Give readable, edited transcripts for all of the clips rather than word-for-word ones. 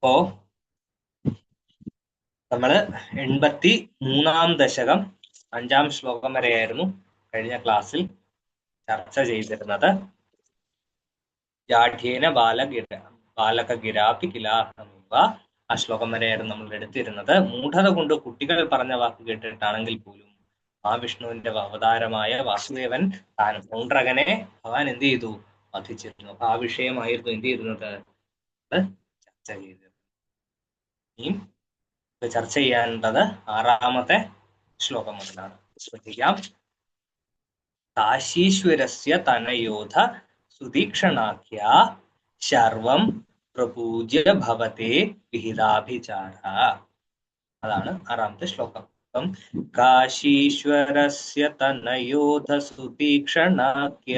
അപ്പോ നമ്മള് 83-ാം ദശകം 5-ാം ശ്ലോകം വരെയായിരുന്നു കഴിഞ്ഞ ക്ലാസ്സിൽ ചർച്ച ചെയ്തിരുന്നത്. ജാഠ്യേന ബാലകഗിരാപി കിലാഹമിവ, ആ ശ്ലോകം വരെയായിരുന്നു നമ്മൾ എടുത്തിരുന്നത്. മൂഢത കൊണ്ട് കുട്ടികൾ പറഞ്ഞ വാക്ക് കേട്ടിട്ടാണെങ്കിൽ പോലും മഹാവിഷ്ണുവിന്റെ അവതാരമായ വാസുദേവൻ താൻ പൗണ്ഡ്രകനെ ഭഗവാൻ എന്ത് ചെയ്തു? വധിച്ചിരുന്നു. അപ്പൊ ആ വിഷയമായിരുന്നു എന്ത് ചെയ്തിരുന്നത്? ചർച്ച ചെയ്തത്. ഇനിയും ചർച്ച ചെയ്യാനുള്ളത് 6-ാമത്തെ ശ്ലോകം മുതലാണ്. ശ്രദ്ധിക്കാം. കാശീശ്വരസ്യ തനയോധ സുതീക്ഷണാഖ്യ ശർവം പ്രപൂജ്യ ഭവതേ വിഹിതാഭിചാര. അതാണ് 6-ാമത്തെ ശ്ലോകം. അപ്പം കാശീശ്വരസ്യ തനയോധ സുതീക്ഷണാഖ്യ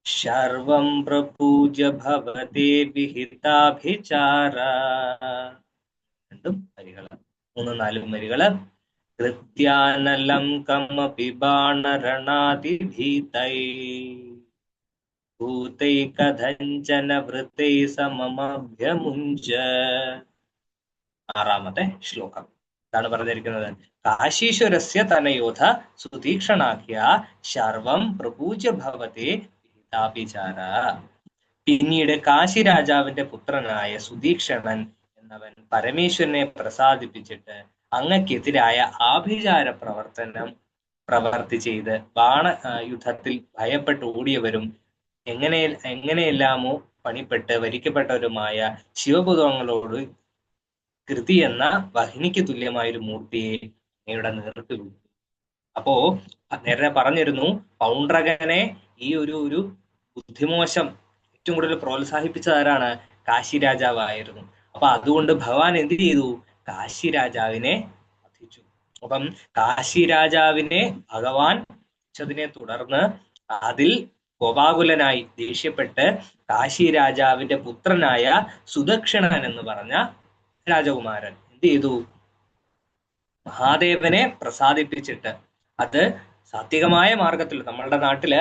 ശർവം പ്രപൂജ്യ ഭവതേ വിഹിതാഭിചാര. രണ്ടും വരികള്, 3-4 വരികള്. കൃത്യാനലം കമപി ബാണരണാതിഭീതൈ ഭൂതൈ കഥഞ്ചന വൃത്തൈ സമമഭ്യമുഞ്ച. 6-ാമത്തെ ശ്ലോകം ഇതാണ് പറഞ്ഞിരിക്കുന്നത്. കാശീശ്വരസ്യ തനയോധ സുതീക്ഷണാഖ്യ ശർവം പ്രപൂജ്യ ഭവതേ വിഹിതാഭിചാര. പിന്നീട് കാശി രാജാവിന്റെ പുത്രനായ സുതീക്ഷണൻ എന്നവൻ പരമേശ്വരനെ പ്രസാദിപ്പിച്ചിട്ട് അങ്ങക്കെതിരായ ആഭിചാര പ്രവർത്തി ചെയ്ത് യുദ്ധത്തിൽ ഭയപ്പെട്ട് ഓടിയവരും എങ്ങനെയെല്ലാമോ പണിപ്പെട്ട് വരിക്കപ്പെട്ടവരുമായ ശിവപുത്രങ്ങളോട് കൃതി എന്ന വഹിനിക്ക് തുല്യമായ ഒരു മൂർത്തിയെ അങ്ങയുടെ നേതൃത്വത്തിൽ. അപ്പോ നേരത്തെ പറഞ്ഞിരുന്നു, പൗണ്ഡ്രകനെ ഈ ഒരു ബുദ്ധിമോശം ഏറ്റവും കൂടുതൽ പ്രോത്സാഹിപ്പിച്ചത് ആരാണ്? കാശി രാജാവായിരുന്നു. അപ്പൊ അതുകൊണ്ട് ഭഗവാൻ എന്ത് ചെയ്തു? കാശി രാജാവിനെ വധിച്ചു. അപ്പം കാശി രാജാവിനെ ഭഗവാൻ വധിച്ചതിനെ തുടർന്ന് അതിൽ കോപാകുലനായി ദേഷ്യപ്പെട്ട് കാശി രാജാവിന്റെ പുത്രനായ സുദക്ഷിണൻ എന്ന് പറഞ്ഞ രാജകുമാരൻ എന്ത് ചെയ്തു? മഹാദേവനെ പ്രസാദിപ്പിച്ചിട്ട്, അത് സാത്വികമായ മാർഗത്തിൽ, നമ്മളുടെ നാട്ടില്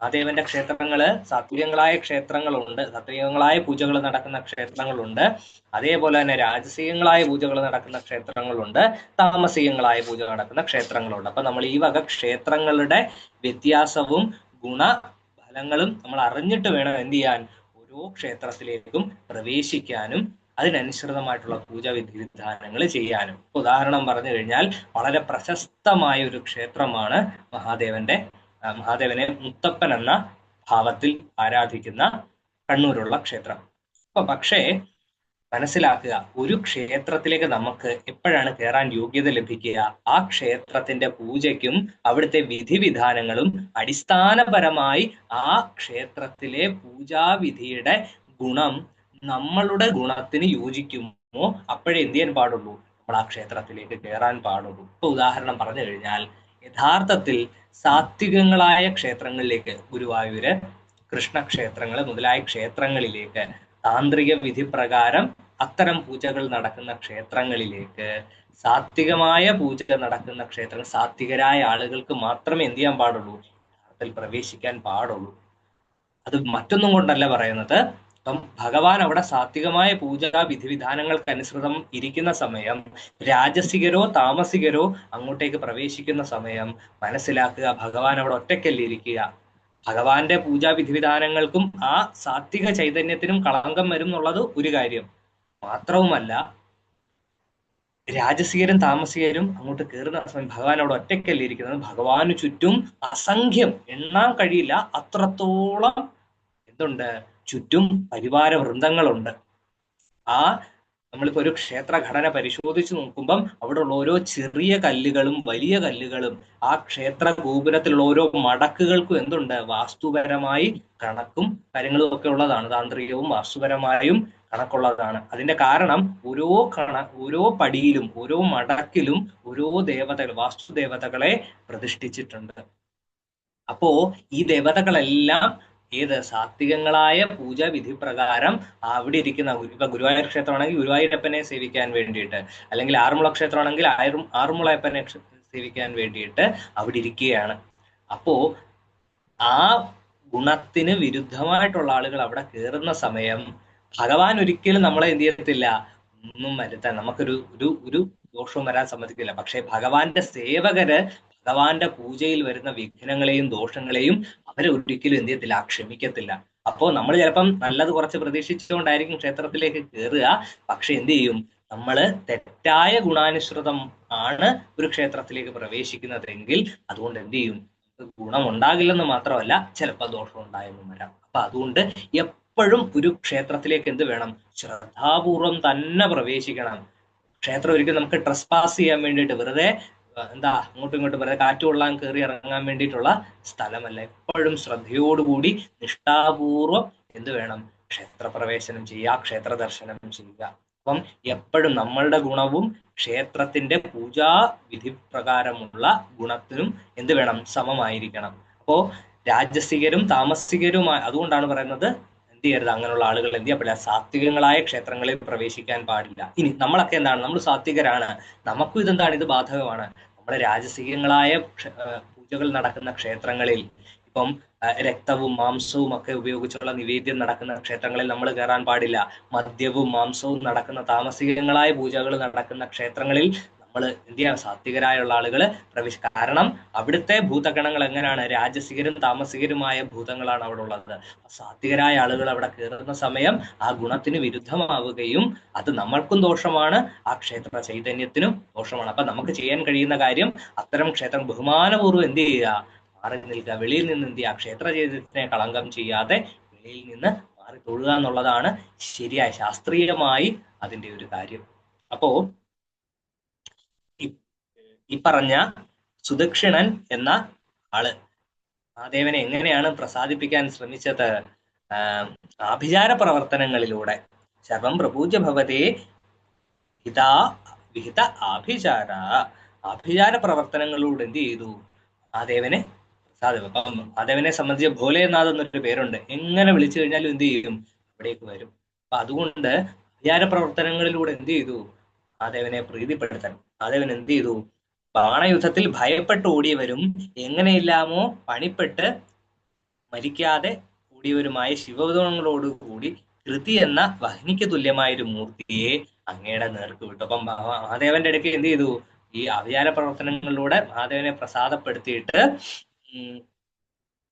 മഹാദേവന്റെ ക്ഷേത്രങ്ങള് സാത്വികങ്ങളായ ക്ഷേത്രങ്ങളുണ്ട്, സാത്വികങ്ങളായ പൂജകൾ നടക്കുന്ന ക്ഷേത്രങ്ങളുണ്ട്. അതേപോലെ തന്നെ രാജസീയങ്ങളായ പൂജകൾ നടക്കുന്ന ക്ഷേത്രങ്ങളുണ്ട്, താമസികങ്ങളായ പൂജ നടക്കുന്ന ക്ഷേത്രങ്ങളുണ്ട്. അപ്പൊ നമ്മൾ ഈ വക ക്ഷേത്രങ്ങളുടെ വ്യത്യാസവും ഗുണഫലങ്ങളും നമ്മൾ അറിഞ്ഞിട്ട് വേണം എന്ത് ചെയ്യാൻ? ഓരോ ക്ഷേത്രത്തിലേക്കും പ്രവേശിക്കാനും അതിനനുസൃതമായിട്ടുള്ള പൂജാവിധി വിധാനങ്ങൾ ചെയ്യാനും. ഉദാഹരണം പറഞ്ഞു കഴിഞ്ഞാൽ വളരെ പ്രശസ്തമായ ഒരു ക്ഷേത്രമാണ് മഹാദേവനെ മുത്തപ്പൻ എന്ന ഭാവത്തിൽ ആരാധിക്കുന്ന കണ്ണൂരുള്ള ക്ഷേത്രം. അപ്പൊ പക്ഷേ മനസ്സിലാക്കുക, ഒരു ക്ഷേത്രത്തിലേക്ക് നമുക്ക് എപ്പോഴാണ് കയറാൻ യോഗ്യത ലഭിക്കുക? ആ ക്ഷേത്രത്തിന്റെ പൂജയ്ക്കും അവിടുത്തെ വിധിവിധാനങ്ങളും അടിസ്ഥാനപരമായി ആ ക്ഷേത്രത്തിലെ പൂജാവിധിയുടെ ഗുണം നമ്മളുടെ ഗുണത്തിന് യോജിക്കുമോ അപ്പോഴേ എന്ത് ചെയ്യാൻ പാടുള്ളൂ? നമ്മൾ ആ ക്ഷേത്രത്തിലേക്ക് കയറാൻ പാടുള്ളൂ. ഇപ്പൊ ഉദാഹരണം പറഞ്ഞു കഴിഞ്ഞാൽ, യഥാർത്ഥത്തിൽ സാത്വികങ്ങളായ ക്ഷേത്രങ്ങളിലേക്ക്, ഗുരുവായൂര്, കൃഷ്ണക്ഷേത്രങ്ങൾ മുതലായ ക്ഷേത്രങ്ങളിലേക്ക്, താന്ത്രിക വിധി പ്രകാരം അത്തരം പൂജകൾ നടക്കുന്ന ക്ഷേത്രങ്ങളിലേക്ക്, സാത്വികമായ പൂജ നടക്കുന്ന ക്ഷേത്രങ്ങൾ, സാത്വികരായ ആളുകൾക്ക് മാത്രമേ എന്ത് ചെയ്യാൻ പാടുള്ളൂ? അതിൽ പ്രവേശിക്കാൻ പാടുള്ളൂ. അത് മറ്റൊന്നും കൊണ്ടല്ല പറയുന്നത്. അപ്പം ഭഗവാൻ അവിടെ സാത്വികമായ പൂജാ വിധിവിധാനങ്ങൾക്ക് അനുസൃതം ഇരിക്കുന്ന സമയം, രാജസികരോ താമസികരോ അങ്ങോട്ടേക്ക് പ്രവേശിക്കുന്ന സമയം മനസ്സിലാക്കുക, ഭഗവാൻ അവിടെ ഒറ്റയ്ക്കല്ലേ ഇരിക്കുക. ഭഗവാന്റെ പൂജാ വിധിവിധാനങ്ങൾക്കും ആ സാത്വിക ചൈതന്യത്തിനും കളങ്കം വരും എന്നുള്ളത് ഒരു കാര്യം മാത്രവുമല്ല, രാജസികരും താമസികരും അങ്ങോട്ട് കയറുന്ന സമയം ഭഗവാൻ അവിടെ ഒറ്റയ്ക്കല്ലേ ഇരിക്കുന്നത്. ഭഗവാന് ചുറ്റും അസംഖ്യം, എണ്ണാൻ കഴിയില്ല അത്രത്തോളം എന്തുണ്ട്? ചുറ്റും പരിവാര വൃന്ദങ്ങളുണ്ട്. ആ നമ്മളിപ്പോ ഒരു ക്ഷേത്ര ഘടന പരിശോധിച്ച് നോക്കുമ്പം അവിടെയുള്ള ഓരോ ചെറിയ കല്ലുകളും വലിയ കല്ലുകളും ആ ക്ഷേത്ര ഗോപുരത്തിലുള്ള ഓരോ മടക്കുകൾക്കും എന്തുണ്ട്? വാസ്തുപരമായി കണക്കും കാര്യങ്ങളും ഒക്കെ ഉള്ളതാണ്. താന്ത്രികവും വാസ്തുപരമായും കണക്കുള്ളതാണ്. അതിന്റെ കാരണം ഓരോ പടിയിലും ഓരോ മടക്കിലും ഓരോ ദേവതകൾ, വാസ്തുദേവതകളെ പ്രതിഷ്ഠിച്ചിട്ടുണ്ട്. അപ്പോ ഈ ദേവതകളെല്ലാം സാത്വികങ്ങളായ പൂജാവിധി പ്രകാരം അവിടെ ഇരിക്കുന്ന, ഇപ്പൊ ഗുരുവായൂർ ക്ഷേത്രമാണെങ്കിൽ ഗുരുവായൂരപ്പനെ സേവിക്കാൻ വേണ്ടിയിട്ട്, അല്ലെങ്കിൽ ആറന്മുള ക്ഷേത്രമാണെങ്കിൽ ആറന്മുളയപ്പനെ സേവിക്കാൻ വേണ്ടിയിട്ട് അവിടെ ഇരിക്കുകയാണ്. അപ്പോ ആ ഗുണത്തിന് വിരുദ്ധമായിട്ടുള്ള ആളുകൾ അവിടെ കയറുന്ന സമയം ഭഗവാൻ ഒരിക്കലും നമ്മളെ എന്ത് ചെയ്യത്തില്ല, ഒന്നും വരുത്താൻ നമുക്കൊരു ഒരു ഒരു ദോഷവും വരാൻ സമ്മതിക്കില്ല. പക്ഷെ ഭഗവാന്റെ സേവകര് ഭഗവാന്റെ പൂജയിൽ വരുന്ന വിഘ്നങ്ങളെയും ദോഷങ്ങളെയും അവരെ ഒരിക്കലും എന്ത് ചെയ്യത്തില്ല, ക്ഷമിക്കത്തില്ല. അപ്പോ നമ്മൾ ചിലപ്പം നല്ലത് കുറച്ച് പ്രതീക്ഷിച്ചുകൊണ്ടായിരിക്കും ക്ഷേത്രത്തിലേക്ക് കയറുക. പക്ഷെ എന്ത് ചെയ്യും, നമ്മള് തെറ്റായ ഗുണാനുസൃതം ആണ് ഒരു ക്ഷേത്രത്തിലേക്ക് പ്രവേശിക്കുന്നതെങ്കിൽ അതുകൊണ്ട് എന്ത് ചെയ്യും, ഗുണം ഉണ്ടാകില്ലെന്ന് മാത്രമല്ല ചിലപ്പോൾ ദോഷം ഉണ്ടായെന്നും വരാം. അപ്പൊ അതുകൊണ്ട് എപ്പോഴും ഒരു ക്ഷേത്രത്തിലേക്ക് എന്ത് വേണം, ശ്രദ്ധാപൂർവം തന്നെ പ്രവേശിക്കണം. ക്ഷേത്രം ഒരിക്കലും നമുക്ക് ട്രസ് പാസ് ചെയ്യാൻ വേണ്ടിയിട്ട് വെറുതെ എന്താ അങ്ങോട്ടും ഇങ്ങോട്ടും വെറുതെ കാറ്റ് കൊള്ളാൻ കയറി ഇറങ്ങാൻ വേണ്ടിയിട്ടുള്ള സ്ഥലമല്ല. എപ്പോഴും ശ്രദ്ധയോടുകൂടി നിഷ്ഠാപൂർവം എന്ത് വേണം, ക്ഷേത്രപ്രവേശനം ചെയ്യുക, ക്ഷേത്ര ദർശനം ചെയ്യുക. അപ്പം എപ്പോഴും നമ്മളുടെ ഗുണവും ക്ഷേത്രത്തിന്റെ പൂജാ വിധി പ്രകാരമുള്ള ഗുണത്തിനും എന്ത് വേണം, സമമായിരിക്കണം. അപ്പോ രാജസികരും താമസികരുമായ, അതുകൊണ്ടാണ് പറയുന്നത് എന്ത് ചെയ്യരുത്, അങ്ങനെയുള്ള ആളുകൾ എന്ത് ചെയ്യപ്പെടില്ല, സാത്വികങ്ങളായ ക്ഷേത്രങ്ങളിൽ പ്രവേശിക്കാൻ പാടില്ല. ഇനി നമ്മളൊക്കെ എന്താണ്, നമ്മൾ സാത്വികരാണ്, നമുക്കും ഇതെന്താണ്, ഇത് ബാധകമാണ്. നമ്മുടെ രാജസികങ്ങളായ പൂജകൾ നടക്കുന്ന ക്ഷേത്രങ്ങളിൽ ഇപ്പം രക്തവും മാംസവും ഒക്കെ ഉപയോഗിച്ചുള്ള നിവേദ്യം നടക്കുന്ന ക്ഷേത്രങ്ങളിൽ നമ്മൾ കയറാൻ പാടില്ല. മദ്യവും മാംസവും നടക്കുന്ന താമസികങ്ങളായ പൂജകൾ നടക്കുന്ന ക്ഷേത്രങ്ങളിൽ നമ്മൾ എന്ത് ചെയ്യാം, സാത്വികരായുള്ള ആളുകൾ കാരണം അവിടുത്തെ ഭൂതഗണങ്ങൾ എങ്ങനെയാണ്, രാജസികരും താമസികരുമായ ഭൂതങ്ങളാണ് അവിടെ ഉള്ളത്. സാത്വികരായ ആളുകൾ അവിടെ കയറുന്ന സമയം ആ ഗുണത്തിന് വിരുദ്ധമാവുകയും അത് നമ്മൾക്കും ദോഷമാണ്, ആ ക്ഷേത്ര ചൈതന്യത്തിനും ദോഷമാണ്. അപ്പൊ നമുക്ക് ചെയ്യാൻ കഴിയുന്ന കാര്യം അത്തരം ക്ഷേത്രം ബഹുമാനപൂർവ്വം എന്ത് ചെയ്യുക, മാറി നിൽക്കുക. വെളിയിൽ നിന്ന് എന്ത് ചെയ്യുക, ക്ഷേത്ര ചൈതന്യത്തിനെ കളങ്കം ചെയ്യാതെ വെളിയിൽ നിന്ന് മാറി തൊഴുക എന്നുള്ളതാണ് ശരിയായ ശാസ്ത്രീയമായി അതിന്റെ ഒരു കാര്യം. അപ്പോ ഈ പറഞ്ഞ സുദക്ഷിണൻ എന്ന ആള് മഹാദേവനെ എങ്ങനെയാണ് പ്രസാദിപ്പിക്കാൻ ശ്രമിച്ചത്? ആഭിചാര പ്രവർത്തനങ്ങളിലൂടെ. സർവം പ്രപൂജ്യ ഭവതേ ഹിതാ വിഹിത ആഭിചാര. ആഭിചാര പ്രവർത്തനങ്ങളിലൂടെ എന്ത് ചെയ്തു, മഹാദേവനെ പ്രസാദിപ്പിക്കും. അപ്പം മഹാദേവനെ സംബന്ധിച്ച് ഭോലേനാഥ് എന്നൊരു പേരുണ്ട്. എങ്ങനെ വിളിച്ചു കഴിഞ്ഞാലും എന്ത് ചെയ്യും, അവിടേക്ക് വരും. അപ്പൊ അതുകൊണ്ട് ആഭിചാര പ്രവർത്തനങ്ങളിലൂടെ എന്ത് ചെയ്തു, മഹാദേവനെ പ്രീതിപ്പെടുത്താൻ മഹാദേവൻ എന്ത് ചെയ്തു, ബാണയുദ്ധത്തിൽ ഭയപ്പെട്ട് ഓടിയവരും എങ്ങനെയില്ലാമോ പണിപ്പെട്ട് മരിക്കാതെ ഓടിയവരുമായ ശിവഗുണങ്ങളോടുകൂടി കൃതി എന്ന വഹ്നിക്ക് തുല്യമായ ഒരു മൂർത്തിയെ അങ്ങയുടെ നേർക്ക് വിട്ടു. അപ്പം മഹാദേവന്റെ ഇടയ്ക്ക് എന്ത് ചെയ്തു, ഈ ആഭിചാര പ്രവർത്തനങ്ങളിലൂടെ മഹാദേവനെ പ്രസാദപ്പെടുത്തിയിട്ട്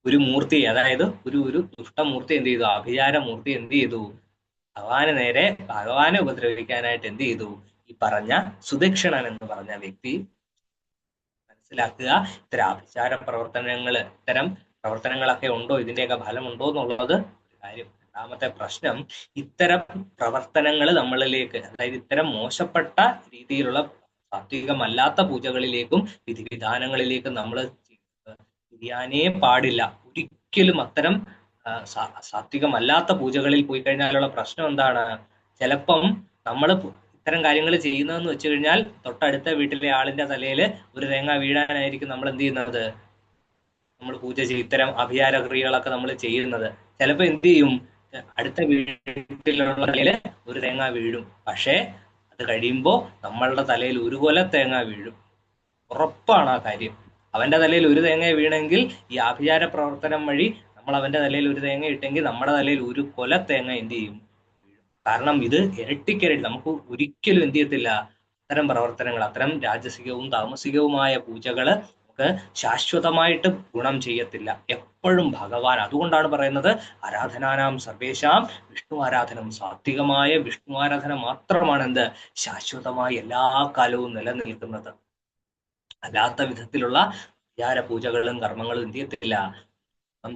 ഒരു മൂർത്തി, അതായത് ഒരു ദുഷ്ടമൂർത്തി എന്ത് ചെയ്തു, ആഭിചാരമൂർത്തി എന്ത് ചെയ്തു, ഭഗവാനെ ഉപദ്രവിക്കാനായിട്ട് എന്ത് ചെയ്തു, ഈ പറഞ്ഞ സുദക്ഷിണൻ എന്ന് പറഞ്ഞ വ്യക്തി. മനസ്സിലാക്കുക, ഇത്തരം ആഭിചാര ഇത്തരം പ്രവർത്തനങ്ങളൊക്കെ ഉണ്ടോ, ഇതിന്റെയൊക്കെ ഫലം ഉണ്ടോ എന്നുള്ളത് ഒരു കാര്യം. രണ്ടാമത്തെ പ്രശ്നം, ഇത്തരം പ്രവർത്തനങ്ങൾ നമ്മളിലേക്ക്, അതായത് ഇത്തരം മോശപ്പെട്ട രീതിയിലുള്ള സാത്വികമല്ലാത്ത പൂജകളിലേക്കും വിധിവിധാനങ്ങളിലേക്കും നമ്മൾ തിരിയാനേ പാടില്ല. ഒരിക്കലും അത്തരം സാത്വികമല്ലാത്ത പൂജകളിൽ പോയി കഴിഞ്ഞാലുള്ള പ്രശ്നം എന്താണ്, ചിലപ്പം നമ്മൾ ഇത്തരം കാര്യങ്ങൾ ചെയ്യുന്നതെന്ന് വെച്ച് കഴിഞ്ഞാൽ തൊട്ടടുത്ത വീട്ടിലെ ആളിന്റെ തലയിൽ ഒരു തേങ്ങ വീഴാനായിരിക്കും നമ്മൾ എന്ത് ചെയ്യുന്നത്, നമ്മൾ പൂജ ഇത്തരം അഭിചാര ക്രിയകളൊക്കെ നമ്മൾ ചെയ്യുന്നത്. ചിലപ്പോൾ എന്ത് ചെയ്യും, അടുത്ത വീട്ടിലുള്ള തലയിൽ ഒരു തേങ്ങ വീഴും, പക്ഷേ അത് കഴിയുമ്പോൾ നമ്മളുടെ തലയിൽ ഒരു കൊല തേങ്ങ വീഴും. ഉറപ്പാണ് ആ കാര്യം. അവന്റെ തലയിൽ ഒരു തേങ്ങ വീണെങ്കിൽ ഈ ആഭിചാര പ്രവർത്തനം വഴി നമ്മൾ അവന്റെ തലയിൽ ഒരു തേങ്ങ ഇട്ടെങ്കിൽ നമ്മുടെ തലയിൽ ഒരു കൊല തേങ്ങ എന്ത് ചെയ്യും, കാരണം ഇത് ഇരട്ടിക്കരട്ടി. നമുക്ക് ഒരിക്കലും എന്ത് ചെയ്യത്തില്ല, അത്തരം പ്രവർത്തനങ്ങൾ, അത്തരം രാജസികവും താമസികവുമായ പൂജകള് നമുക്ക് ശാശ്വതമായിട്ട് ഗുണം ചെയ്യത്തില്ല. എപ്പോഴും ഭഗവാൻ, അതുകൊണ്ടാണ് പറയുന്നത് ആരാധനാനാം സർവേശാം വിഷ്ണു ആരാധനം. സാത്വികമായ വിഷ്ണു ആരാധന മാത്രമാണ് എന്ത്, ശാശ്വതമായി എല്ലാ കാലവും നിലനിൽക്കുന്നത്. അല്ലാത്ത വിധത്തിലുള്ള വിചാര പൂജകളും കർമ്മങ്ങളും എന്ത് ചെയ്യത്തില്ല,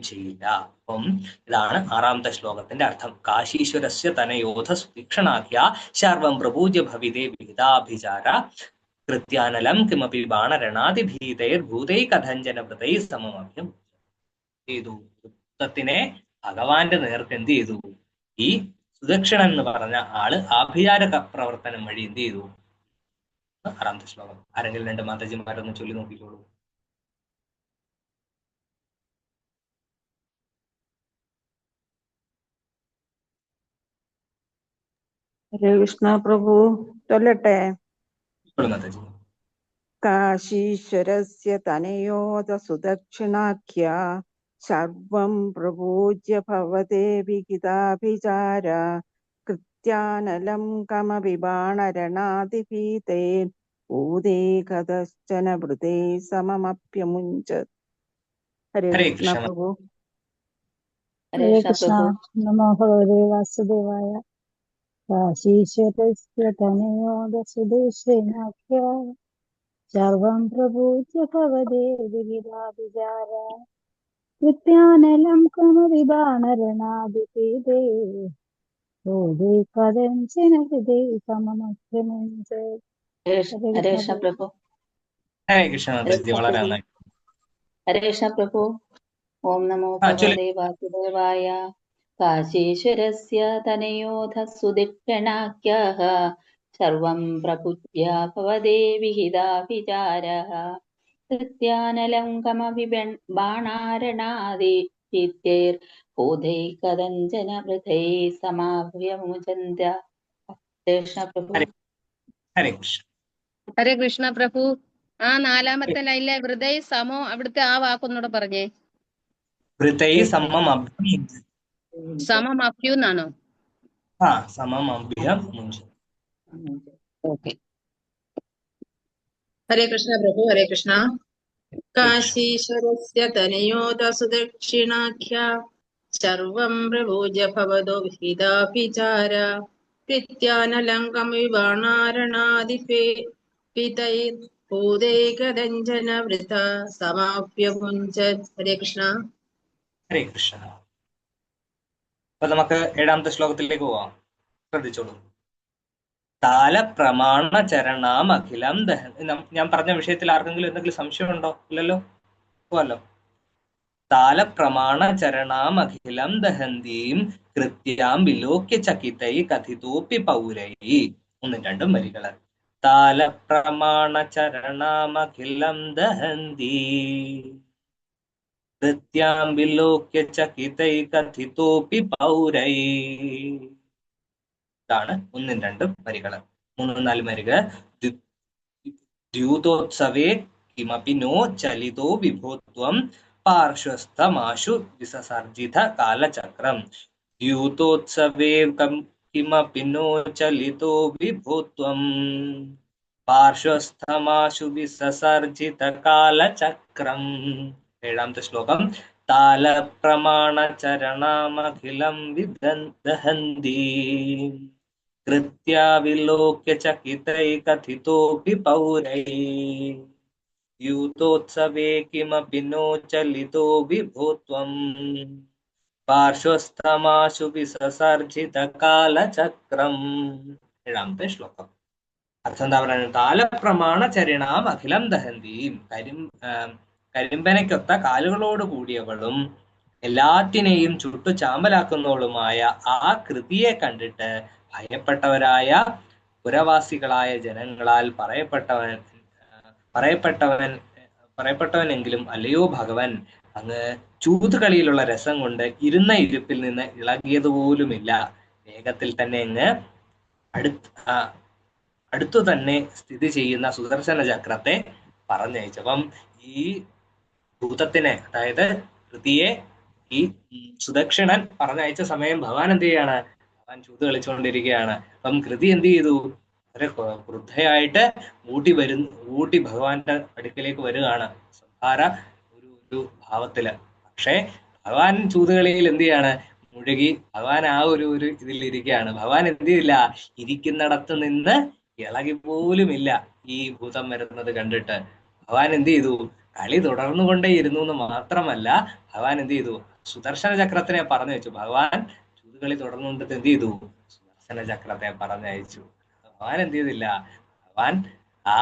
ചെയ്യില്ല. അപ്പം ഇതാണ് 6ാമത്തെ ശ്ലോകത്തിന്റെ അർത്ഥം. കാശീശ്വരസ്യ തനയോധ സുതീക്ഷണാഖ്യ ശർവം പ്രപൂജ്യ ഭവിതേ വിഹിതാഭിചാര കൃത്യാനലം കിമപി ബാണരണാതിഭീതൈർഭൂതൈ കഥഞ്ജന വൃതൈ സമമഭ്യം ചെയ്തു. വൃത്തത്തിനെ ഭഗവാന്റെ നേർക്ക് എന്ത് ചെയ്തു, ഈ സുദക്ഷിണൻ എന്ന് പറഞ്ഞ ആള് ആഭിചാര പ്രവർത്തനം വഴി എന്ത് ചെയ്തു. 6ാമത്തെ ശ്ലോകം ആരെങ്കിലും 2 മാതാജിമാരൊന്ന് ചൊല്ലി നോക്കിക്കോളൂ. ഹരേ കൃഷ്ണ പ്രഭു, ചൊല്ലട്ടെ. കാശീശ്വരസ്യ തനയോധ സുദക്ഷിണാഖ്യ സർവം പ്രപൂജ്യ ഭവതേ വിഹിതാഭിചാര കൃത്യാനലം കമപി ബാണരണാതിപീതേ ഊദേ കഥശ്ചന വൃതേ സമമപ്യമുഞ്ചത്. ഹരേ ഹരേ കൃഷ്ണ കൃഷ്ണ. പ്രഭു. ഹരേ കൃഷ്ണ. നമോ ഭഗവതേ വാസുദേവായ. കാശീശ്വരസ്യ തനയോദസുദേശ്രീനാഥ്യ സർവം പ്രഭൂജ്യ ഭവതേ വിഹിതാഭിചാര കൃത്യാനലം കമപി ബാണരണാതിപീതേ ഊദേ കഥഞ്ചന ഹൃദേ സമമപ്യമുഞ്ചത്. ഹരേ കൃഷ്ണ പ്രഭു. ഹരേ കൃഷ്ണ മാതാജി, വളരെ നന്നായി. ഹരേ കൃഷ്ണ പ്രഭു. ഓം നമോ ഭഗവതേ വാസുദേവായ. കാശീശ്വരസ്യ തനയോധസുദിക്ഷണാഖ്യഃ സർവം പ്രഭുജ്യ ഭവതേ വിഹിതാഭിചാരഃ കൃത്യാനലം കമപി ബാണാരണാദിത്യൈർ ഭൂതൈ കദഞ്ചന വൃഥൈ സമാഭ്യമുചന്ത. ഹരേ കൃഷ്ണ പ്രഭു. ഹരേ കൃഷ്ണ. ഹരേ കൃഷ്ണ പ്രഭു. ആ 4-ാമത്തെ ലൈനിലെ ഹൃദയ സമോ, അവിടുത്തെ ആ വാക്കൊന്നൂടെ പറഞ്ഞേ. വൃതൈ സമം അഭ്യം. സമം അപ്യു എന്നാണോ? സമം അഭ്യം മുഞ്ചത്. ഓക്കെ. ഹരേ കൃഷ്ണ പ്രഭു. ഹരേ കൃഷ്ണ. കാശീശ്വരസ്യ തനയോദസുദക്ഷിണാഖ്യ സർവം പ്രഭൂജ്യ ഭവതോ വിഹിതാഭിചാര കൃത്യാനലങ്കം വിബാണാരണാദിപീതൈ ഭൂതൈകദഞ്ജന വൃഥ സമാപ്യമുഞ്ചത്. ഹരേ കൃഷ്ണ. ഹരേ കൃഷ്ണ. അപ്പൊ നമുക്ക് 7-ാമത്തെ ശ്ലോകത്തിലേക്ക് പോവാം. ശ്രദ്ധിച്ചോളൂ. താലപ്രമാണ ചരണാം അഖിലം ദഹൻ. ഞാൻ പറഞ്ഞ വിഷയത്തിൽ ആർക്കെങ്കിലും എന്തെങ്കിലും സംശയമുണ്ടോ? ഇല്ലല്ലോ, പോവല്ലോ. താലപ്രമാണ ചരണാം അഖിലം ദഹന്തീം കൃത്യാം വിലോക്യ ചകിതൈ കഥിതോപി പൗരൈ. 1-2 വരികള്. താലപ്രമാണ ചരണാം അഖിലം ദഹന്തീ കൃത്യാം വിലോക്യ ചകിതൈ കഥിതോപി പൗരൈ. ഇതാണ് 1-2 വരികള്. 3-4 വരികള്. ദ്യൂതോത്സവേ കിമപി നോ ചലിതോ വിഭോത്വം പാർശ്വസ്ഥമാശു വിസസർജിത കാലചക്രം. ദ്യൂതോത്സവേ കിമപി നോ ചലിതോ വിഭോത്വം പാർശ്വസ്ഥമാശു വിസസർജിത കാലചക്രം. 7-ാമത്തെ ശ്ലോകം. താലപ്രമാണ ചരണാമഖിലം ദഹന്തി കൃത്യാ വിലോക്യ ചകിതൈ കഥിതോപി പൗരൈ യൂതോത്സവേ കിമപി നോ ചലിതോ വിഭൂത്വം പാർശ്വസ്ഥമാശു വിസസർജിത കാലചക്രം. 7-ാമത്തെ ശ്ലോകം. അർത്ഥം എന്താ പറയുന്നത്? താലപ്രമാണ ചരണാം അഖിലം ദഹന്തീം. കരിമ്പനയ്ക്കൊത്ത കാലുകളോട് കൂടിയവളും എല്ലാത്തിനെയും ചുട്ടു ചാമ്പലാക്കുന്നവളുമായ ആ കൃതിയെ കണ്ടിട്ട് ഭയപ്പെട്ടവരായ പുരവാസികളായ ജനങ്ങളാൽ പറയപ്പെട്ടവനെങ്കിലും അല്ലയോ ഭഗവൻ, അങ്ങ് ചൂതുകളിയിലുള്ള രസം കൊണ്ട് ഇരുന്ന ഇരിപ്പിൽ നിന്ന് ഇളകിയതുപോലുമില്ല. വേഗത്തിൽ തന്നെ അങ്ങ് അടുത്തു തന്നെ സ്ഥിതി ചെയ്യുന്ന സുദർശന ചക്രത്തെ പറഞ്ഞയച്ചപ്പം ഈ ഭൂതത്തിനെ, അതായത് കൃതിയെ ഈ സുദക്ഷിണൻ പറഞ്ഞയച്ച സമയം ഭഗവാൻ എന്ത് ചെയ്യാണ്? ഭഗവാൻ ചൂത് കളിച്ചുകൊണ്ടിരിക്കുകയാണ്. അപ്പം കൃതി എന്ത് ചെയ്തു? വളരെ ക്രുദ്ധയായിട്ട് ഊട്ടി ഭഗവാന്റെ അടുക്കിലേക്ക് വരികയാണ്, സംഹാര ഒരു ഭാവത്തില്. പക്ഷെ ഭഗവാൻ ചൂതുകളിയിൽ എന്ത് ചെയ്യാണ്? മുഴുകി ഭഗവാൻ ആ ഒരു ഇതിലിരിക്കുകയാണ്. ഭഗവാൻ എന്ത് ചെയ്യില്ല? ഇരിക്കുന്നിടത്ത് നിന്ന് ഇളകി പോലുമില്ല. ഈ ഭൂതം വരുന്നത് കണ്ടിട്ട് ഭഗവാൻ എന്ത് ചെയ്തു? കളി തുടർന്നുകൊണ്ടേയിരുന്നു എന്ന് മാത്രമല്ല, ഭഗവാൻ എന്ത് ചെയ്തു? സുദർശന ചക്രത്തിനെ പറഞ്ഞു വെച്ചു. ഭഗവാൻ ചൂതുകളി തുടർന്നുകൊണ്ടിട്ട് എന്ത് ചെയ്തു? സുദർശന ചക്രത്തെ പറഞ്ഞയച്ചു. ഭഗവാൻ എന്ത് ചെയ്തില്ല? ഭഗവാൻ ആ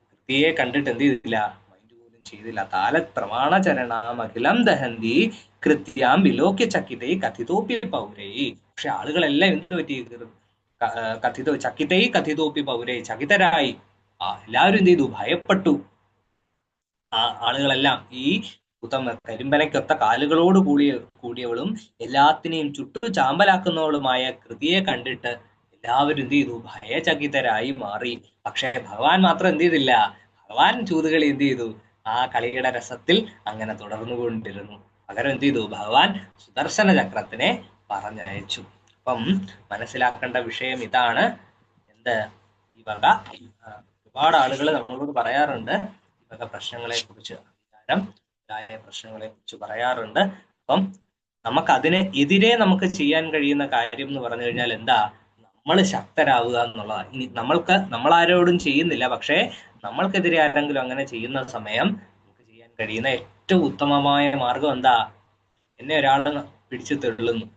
കൃതിയെ കണ്ടിട്ട് എന്ത് ചെയ്തില്ല? മൈൻഡ് പോലും ചെയ്തില്ല. താലപ്രമാണ ചരണാം അഖിലം ദഹന്തി കൃത്യാം വിലോക്യ ചക്കിതൈ കഥിതോപി പൗരൈ. പക്ഷെ ആളുകളെല്ലാം എന്ത് പറ്റി? ചക്കിതൈ കഥിതോപി പൗരൈ, ചകിതരായി. എല്ലാവരും എന്ത് ചെയ്തു? ഭയപ്പെട്ടു. ആ ആളുകളെല്ലാം ഈ കരിമ്പനയ്ക്കൊത്ത കാലുകളോട് കൂടിയവളും എല്ലാത്തിനെയും ചുട്ടു ചാമ്പലാക്കുന്നവളുമായ കൃതിയെ കണ്ടിട്ട് എല്ലാവരും എന്ത് ചെയ്തു? ഭയചകിതരായി മാറി. പക്ഷെ ഭഗവാൻ മാത്രം എന്ത് ചെയ്തില്ല? ഭഗവാൻ ചൂതുകളി എന്ത് ചെയ്തു? ആ കളിയുടെ രസത്തിൽ അങ്ങനെ തുടർന്നുകൊണ്ടിരുന്നു. പകരം എന്ത് ചെയ്തു? ഭഗവാൻ സുദർശന ചക്രത്തിനെ പറഞ്ഞയച്ചു. അപ്പം മനസ്സിലാക്കേണ്ട വിഷയം ഇതാണ്. എന്ത് ഈ വക ഒരുപാട് ആളുകൾ നമ്മളോട് പറയാറുണ്ട് ഈ വക പ്രശ്നങ്ങളെ കുറിച്ച്, അധികാരം പ്രശ്നങ്ങളെ കുറിച്ച് പറയാറുണ്ട്. അപ്പം നമുക്ക് അതിന് എതിരെ നമുക്ക് ചെയ്യാൻ കഴിയുന്ന കാര്യം എന്ന് പറഞ്ഞു കഴിഞ്ഞാൽ എന്താ? നമ്മൾ ശക്തരാവുക എന്നുള്ളതാണ്. ഇനി നമ്മൾ ആരോടും ചെയ്യുന്നില്ല, പക്ഷേ നമ്മൾക്കെതിരെ ആരെങ്കിലും അങ്ങനെ ചെയ്യുന്ന സമയം നമുക്ക് ചെയ്യാൻ കഴിയുന്ന ഏറ്റവും ഉത്തമമായ മാർഗം എന്താ? എന്നെ ഒരാൾ പിടിച്ചു തള്ളുന്നു,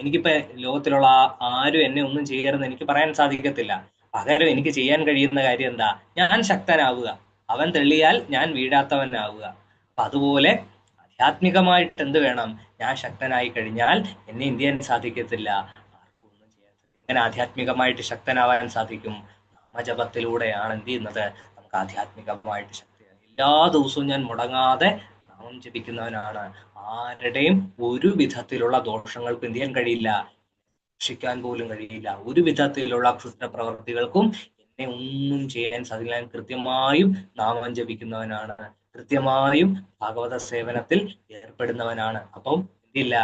എനിക്കിപ്പോ ലോകത്തിലുള്ള ആരും എന്നെ ഒന്നും ചെയ്യരുതെന്ന് എനിക്ക് പറയാൻ സാധിക്കത്തില്ല. പകരം എനിക്ക് ചെയ്യാൻ കഴിയുന്ന കാര്യം എന്താ? ഞാൻ ശക്തനാവുക, അവൻ തെള്ളിയാൽ ഞാൻ വീഴാത്തവനാവുക. അപ്പൊ അതുപോലെ ആധ്യാത്മികമായിട്ട് എന്ത് വേണം? ഞാൻ ശക്തനായി കഴിഞ്ഞാൽ എന്നെ എന്ത് ചെയ്യാൻ സാധിക്കത്തില്ല, ആർക്കും ഒന്നും ചെയ്യാൻ സാധിക്കും. എങ്ങനെ ആധ്യാത്മികമായിട്ട് ശക്തനാവാൻ സാധിക്കും? നാമജപത്തിലൂടെയാണ് എന്ത് ചെയ്യുന്നത്? നമുക്ക് ആധ്യാത്മികമായിട്ട് ശക്തിയായി. എല്ലാ ദിവസവും ഞാൻ മുടങ്ങാതെ നാമം ജപിക്കുന്നവനാണ്. ആരുടെയും ഒരു വിധത്തിലുള്ള ദോഷങ്ങൾക്കും എന്ത് ചെയ്യാൻ കഴിയില്ല, രക്ഷിക്കാൻ പോലും കഴിയില്ല. ഒരു വിധത്തിലുള്ള ക്ഷുദ്രപ്രവർത്തികൾക്കും എന്നെ ഒന്നും ചെയ്യാൻ സാധിക്കില്ല. ഞാൻ കൃത്യമായും നാമം ജപിക്കുന്നവനാണ്, കൃത്യമായും ഭാഗവത സേവനത്തിൽ ഏർപ്പെടുന്നവനാണ്. അപ്പം എന്തില്ല,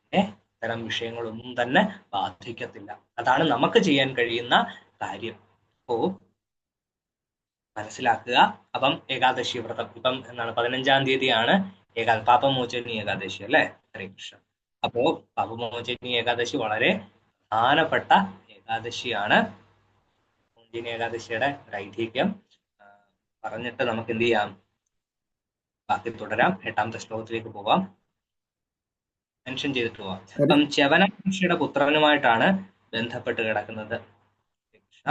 എന്നെ ഇത്തരം വിഷയങ്ങളൊന്നും തന്നെ ബാധിക്കത്തില്ല. അതാണ് നമുക്ക് ചെയ്യാൻ കഴിയുന്ന കാര്യം. അപ്പോ മനസ്സിലാക്കുക. അപ്പം ഏകാദശി വ്രതം ഇപ്പം എന്താണ്, 15-ാം തീയതിയാണ് പാപമോചനി ഏകാദശി അല്ലെ? ഹരേ കൃഷ്ണ. അപ്പോ പാപമോചനി ഏകാദശി വളരെ പ്രധാനപ്പെട്ട ഏകാദശിയാണ്. മോചനി ഏകാദശിയുടെ ഒരു ഐതിഹ്യം പറഞ്ഞിട്ട് നമുക്ക് എന്ത് ചെയ്യാം, ബാക്കി തുടരാം. 8-ാമത്തെ ശ്ലോകത്തിലേക്ക് പോവാം. മെൻഷൻ ചെയ്തിട്ട് പോവാം. അപ്പം ച്യവന മഹർഷിയുടെ പുത്രനുമായിട്ടാണ് ബന്ധപ്പെട്ട് കിടക്കുന്നത്. കൃഷ്ണ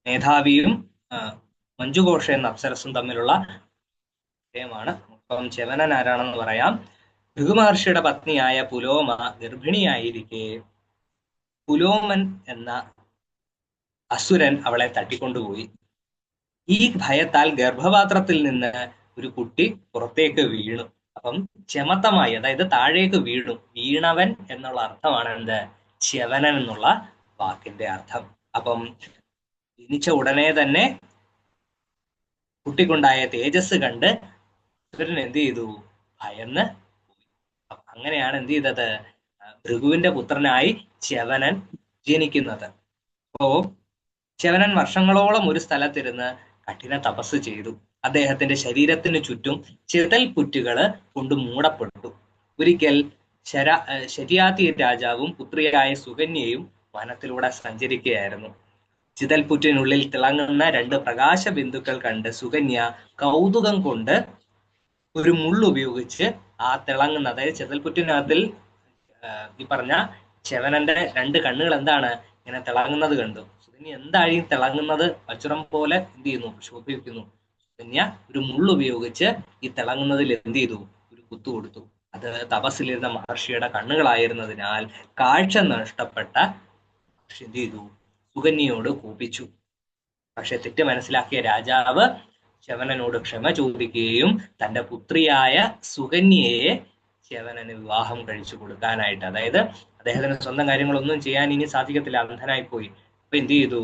മേധാവിയും മഞ്ജുഘോഷ എന്ന അപ്സരസും തമ്മിലുള്ള വിഷയമാണ്. അപ്പം ച്യവനൻ ആരാണെന്ന് പറയാം. ഭൃഗുമഹർഷിയുടെ പത്നിയായ പുലോമ ഗർഭിണിയായിരിക്കെ പുലോമൻ എന്ന അസുരൻ അവളെ തട്ടിക്കൊണ്ടുപോയി. ഈ ഭയത്താൽ ഗർഭപാത്രത്തിൽ നിന്ന് ഒരു കുട്ടി പുറത്തേക്ക് വീണു. അപ്പം ചെമത്തമായി, അതായത് താഴേക്ക് വീണു. വീണവൻ എന്നുള്ള അർത്ഥമാണ് എന്ത്? ച്യവനൻ എന്നുള്ള വാക്കിന്റെ അർത്ഥം. അപ്പം ജനിച്ച ഉടനെ തന്നെ കുട്ടിക്കുണ്ടായ തേജസ് കണ്ട് അസുരൻ എന്ത് ചെയ്തു? ഭയന്ന് പോയി. അങ്ങനെയാണ് എന്ത് ചെയ്തത്? ഭൃഗുവിന്റെ പുത്രനായി ച്യവനൻ ജനിക്കുന്നത്. അപ്പോ ച്യവനൻ വർഷങ്ങളോളം ഒരു സ്ഥലത്തിരുന്ന് കഠിന തപസ് ചെയ്തു. അദ്ദേഹത്തിന്റെ ശരീരത്തിന് ചുറ്റും ചിതൽ പുറ്റുകള് കൊണ്ട് മൂടപ്പെട്ടു. ഒരിക്കൽ ശരിയാതി രാജാവും പുത്രിയായ സുകന്യയും വനത്തിലൂടെ സഞ്ചരിക്കുകയായിരുന്നു. ചിതൽപുറ്റിനുള്ളിൽ തിളങ്ങുന്ന 2 പ്രകാശ ബിന്ദുക്കൾ കണ്ട് സുകന്യ കൗതുകം കൊണ്ട് ഒരു മുള്ളുപയോഗിച്ച് ആ തിളങ്ങുന്ന, അതായത് ചിതൽപുറ്റിനകത്തിൽ ഈ പറഞ്ഞ ച്യവനന്റെ 2 കണ്ണുകൾ എന്താണ് ഇങ്ങനെ തിളങ്ങുന്നത് കണ്ടു. സുകന്യ എന്തായി തിളങ്ങുന്നത്? വജ്രം പോലെ എന്ത് ചെയ്യുന്നു? ശോഭിക്കുന്നു. സുകന്യ ഒരു മുള്ളുപയോഗിച്ച് ഈ തിളങ്ങുന്നതിൽ എന്ത് ചെയ്തു? ഒരു കുത്തു കൊടുത്തു. അത് തപസ്സിലിരുന്ന മഹർഷിയുടെ കണ്ണുകളായിരുന്നതിനാൽ കാഴ്ച നഷ്ടപ്പെട്ട മഹർഷി എന്ത് ചെയ്തു? സുകന്യയോട് കോപിച്ചു. പക്ഷെ തെറ്റ് മനസ്സിലാക്കിയ രാജാവ് ച്യവനനോട് ക്ഷമ ചോദിക്കുകയും തന്റെ പുത്രിയായ സുകന്യയെ ച്യവനന് വിവാഹം കഴിച്ചു കൊടുക്കാനായിട്ട്, അതായത് അദ്ദേഹത്തിന് സ്വന്തം കാര്യങ്ങളൊന്നും ചെയ്യാൻ ഇനി സാധിക്കത്തില്ല, അന്ധനായി പോയി. അപ്പൊ എന്ത് ചെയ്തു?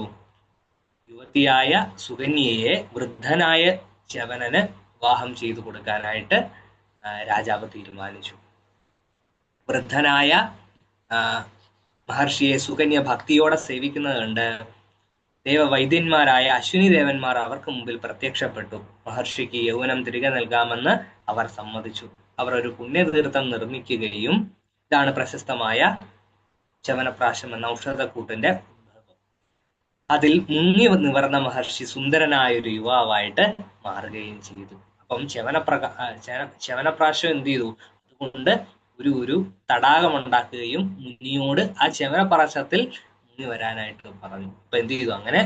യുവതിയായ സുകന്യയെ വൃദ്ധനായ ച്യവനന് വിവാഹം ചെയ്തു കൊടുക്കാനായിട്ട് രാജാവ് തീരുമാനിച്ചു. വൃദ്ധനായ മഹർഷിയെ സുകന്യ ഭക്തിയോടെ സേവിക്കുന്നത് കണ്ട് ദേവവൈദ്യന്മാരായ അശ്വിനി ദേവന്മാർ അവർക്ക് മുമ്പിൽ പ്രത്യക്ഷപ്പെട്ടു. മഹർഷിക്ക് യൗവനം തിരികെ നൽകാമെന്ന് അവർ സമ്മതിച്ചു. അവർ ഒരു പുണ്യതീർത്ഥം നിർമ്മിക്കുകയും, ഇതാണ് പ്രശസ്തമായ ച്യവനപ്രാശം എന്ന ഔഷധക്കൂട്ടിന്റെ ഉദ്ഭവം. അതിൽ മുങ്ങി നിവർന്ന മഹർഷി സുന്ദരനായ ഒരു യുവാവായിട്ട് മാറുകയും ചെയ്തു. അപ്പം ച്യവനപ്രാശം എന്ത് ചെയ്തു? അതുകൊണ്ട് ഒരു തടാകം ഉണ്ടാക്കുകയും മുനിയോട് ആ ച്യവനപ്രാശത്തിൽ മുങ്ങി വരാനായിട്ട് പറഞ്ഞു. അപ്പൊ എന്ത് ചെയ്തു? അങ്ങനെ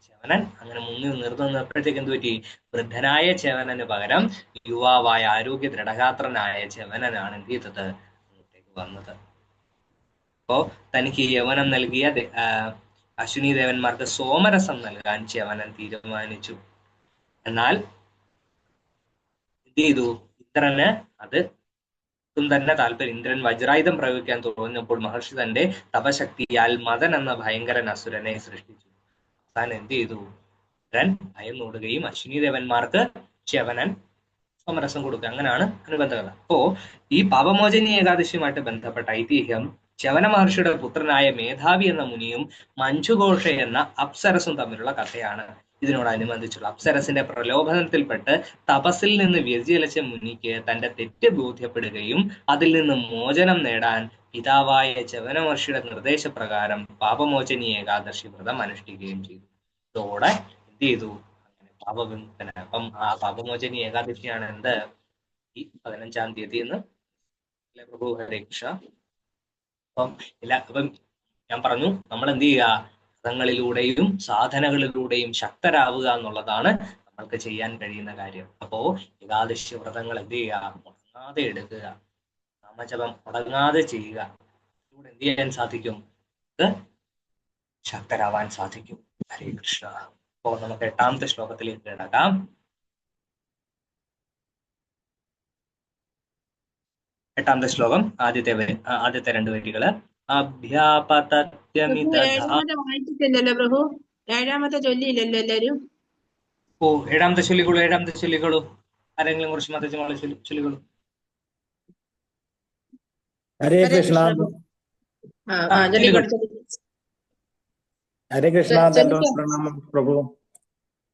ച്യവനൻ അങ്ങനെ മുങ്ങി നിർത്തുന്നപ്പോഴത്തേക്ക് എന്ത് പറ്റി? വൃദ്ധനായ ച്യവനന് പകരം യുവാവായ ആരോഗ്യ ദൃഢഗാത്രനായ ച്യവനനാണ് എന്ത് ചെയ്തത്? അങ്ങോട്ടേക്ക് വന്നത്. അപ്പോ തനിക്ക് യൗവനം നൽകിയ അശ്വിനി ദേവന്മാർക്ക് സോമരസം നൽകാൻ ച്യവനൻ തീരുമാനിച്ചു. എന്നാൽ എന്ത് ചെയ്തു? ഇന്ദ്രന് അത് തന്നെ താല്പര്യം. ഇന്ദ്രൻ വജ്രായുധം പ്രയോഗിക്കാൻ തുടങ്ങിയപ്പോൾ മഹർഷി തന്റെ തപശക്തിയാൽ മദൻ എന്ന ഭയങ്കരൻ അസുരനെ സൃഷ്ടിച്ചു. താൻ എന്ത് ചെയ്തു? ഇന്ദ്രൻ ഭയന്നോടുകയും അശ്വിനി ദേവന്മാർക്ക് ച്യവനൻ സോമരസം കൊടുക്കുക. അങ്ങനെയാണ് അനുബന്ധകഥ. അപ്പോ ഈ പാപമോചനി ഏകാദശിയുമായിട്ട് ബന്ധപ്പെട്ട ഐതിഹ്യം ശവന മഹർഷിയുടെ പുത്രനായ മേധാവി എന്ന മുനിയും മഞ്ജുഘോഷ എന്ന അപ്സരസും തമ്മിലുള്ള കഥയാണ്. ഇതിനോടനുബന്ധിച്ചുള്ള അപ്സരസിന്റെ പ്രലോഭനത്തിൽപ്പെട്ട് തപസ്സിൽ നിന്ന് വ്യതിചലിച്ച മുനിക്ക് തന്റെ തെറ്റ് ബോധ്യപ്പെടുകയും അതിൽ നിന്ന് മോചനം നേടാൻ പിതാവായ ശവന മഹർഷിയുടെ നിർദ്ദേശപ്രകാരം പാപമോചനി ഏകാദശി വ്രതം അനുഷ്ഠിക്കുകയും ചെയ്തു. ഇതോടെ എന്ത് ചെയ്തു? അങ്ങനെ പാപവിമുക്തന. അപ്പം ആ പാപമോചനി ഏകാദശിയാണ് എന്ത്? ഈ 15-ാം തീയതി എന്ന് പ്രഭു ഹരേ കൃഷ്ണ. അപ്പം ഞാൻ പറഞ്ഞു, നമ്മൾ എന്ത് ചെയ്യുക? വ്രതങ്ങളിലൂടെയും സാധനകളിലൂടെയും ശക്തരാവുക എന്നുള്ളതാണ് നമ്മൾക്ക് ചെയ്യാൻ കഴിയുന്ന കാര്യം. അപ്പോ ഏകാദശി വ്രതങ്ങൾ എന്ത് ചെയ്യുക? മുടങ്ങാതെ എടുക്കുക, നാമജപം മുടങ്ങാതെ ചെയ്യുക. ഇതിലൂടെ എന്ത് ചെയ്യാൻ സാധിക്കും? ശക്തരാവാൻ സാധിക്കും. ഹരേ കൃഷ്ണ. അപ്പോ നമുക്ക് 8ാമത്തെ ശ്ലോകത്തിലേക്ക് കിടക്കാം. 8ാമത്തെ ശ്ലോകം ആദ്യത്തെ 2 വരികള്. അഭ്യാപതത്യമിത. വായിച്ചിട്ടില്ലല്ലോ പ്രഭു, 7ാമത്തെ ചൊല്ലിയില്ലല്ലോ എല്ലാരും. ഓ, 7ാമത്തെ ചൊല്ലിക്കോളൂ. 7ാമത്തെ ചൊല്ലിക്കോളൂ. ആരെങ്കിലും കുറച്ച് മതച്ച് ചൊല്ലിക്കോളൂ. ഹരേ കൃഷ്ണ. ഹരേ കൃഷ്ണ. പ്രണാമം പ്രഭു.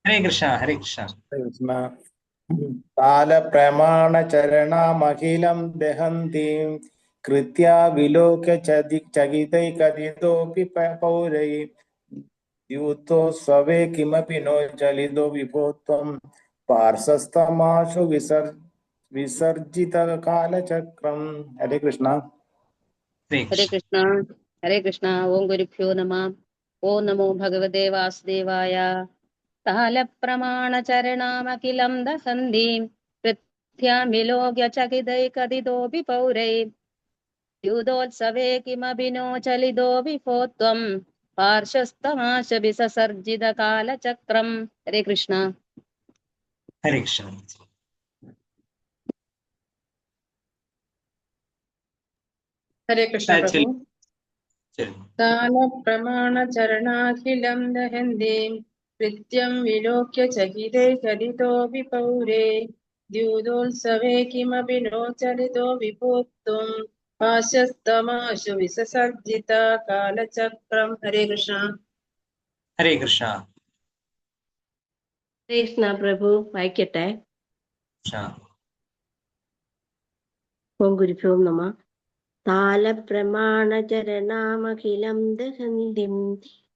ഹരേ കൃഷ്ണ. ഹരേ കൃഷ്ണ. കൃഷ്ണ. കാലപ്രമാണചരണമഖിലം ദഹന്തീം കൃത്യ വിലോക്യ ചകിതൈ കഥിതോപി പൗരൈ ദ്യൂതോ സ്വവേ കിമപി നോ ചലിതോ വിഭോത്വം പാർശ്വസ്തമാശു വിസർജിത കാലചക്രം. ഹരേ കൃഷ്ണ. ഹരേ കൃഷ്ണ. ഹരേ കൃഷ്ണ. ഓം ഗുരുഭ്യോ നമഃ. ഓം നമോ ഭഗവതേ വാസുദേവായ. കാലപ്രമാണചരണാമഖിലം ദഹന്തീം കൃത്യാം വിലോക്യ ചകിതൈകഥിതോപി പൗരൈ ദ്യൂതോത്സവേ കിമപി നോ ചലിതോ വിഭോത്വം പാർശ്വസ്തമാശ വിസർജിത കാലചക്രം. ഹരേ കൃഷ്ണ. ഹരേ കൃഷ്ണ. ഹരേ കൃഷ്ണ പ്രഭു. കാലപ്രമാണചരണാഖിലം ദഹന്തീം കൃത്യം വിലോക്യ ചകിതൈ കഥിതോപി പൗരേ ദ്യൂതോത്സവേ കിമപി നോ ചലിതോ വിഭോക്തും പാർശ്വസ്തമാശു വിസർജിത കാലചക്രം. ഹരേ കൃഷ്ണ. ഹരേ കൃഷ്ണ. ഹരേ കൃഷ്ണ പ്രഭു. വായിക്കട്ടെ. ഓം ഗുരുഭ്യോ നമഃ. താലപ്രമാണചരണാമഖിലം ദഹന്തിം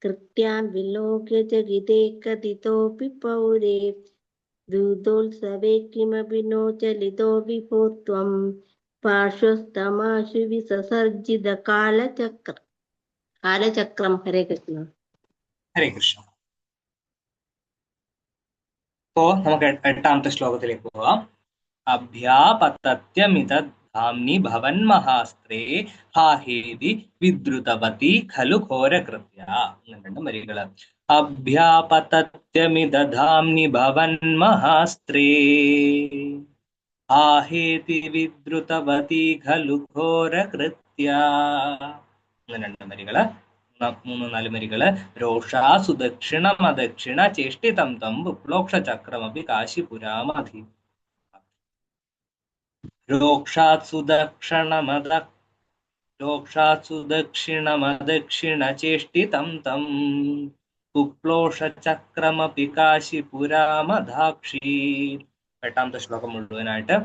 കൃത്യാം വിലോക്യ ചകിതേ കഥിതോപി പൗരേ ദൂതോത്സവേ കിമപി നോ ചലിതോ വിഭോത്വം പാർശ്വസ്തമാശു വിസർജിത കാലചക്രം. ഹരേ കൃഷ്ണ. ഹരേ കൃഷ്ണ. അപ്പോ നമുക്ക് 8ാമത്തെ ശ്ലോകത്തിലേക്ക് പോവാം. അഭ്യാപതത്യമിത ധാംനി ഭവൻ മഹാസ്ത്രേ ഹാഹേതി വിദ്രുതവതി ഖലു ഘോരകൃത്യ. 2 വരികള്. അഭ്യാപതത്യമിത ധാംനി ഭവൻ മഹാസ്ത്രേ ഹാഹേതി വിദ്രുതവതി ഖലു ഘോരകൃത്യ. 2 വരികള്. 3-4 വരികള്. രോഷാ സുദക്ഷിണമദക്ഷിണ ചേഷ്ടിതം തം വിപ്ലോക്ഷ ചക്രമപി കാശിപുരാമധി. രോക്ഷാത് സുദക്ഷിണമദക്ഷിണ ചേഷ്ടിതം തം വിപ്ലോഷ ചക്രമപി കാശിപുരാമധാക്ഷി. 8ാമത്തെ ശ്ലോകം മുഴുവനായിട്ട്.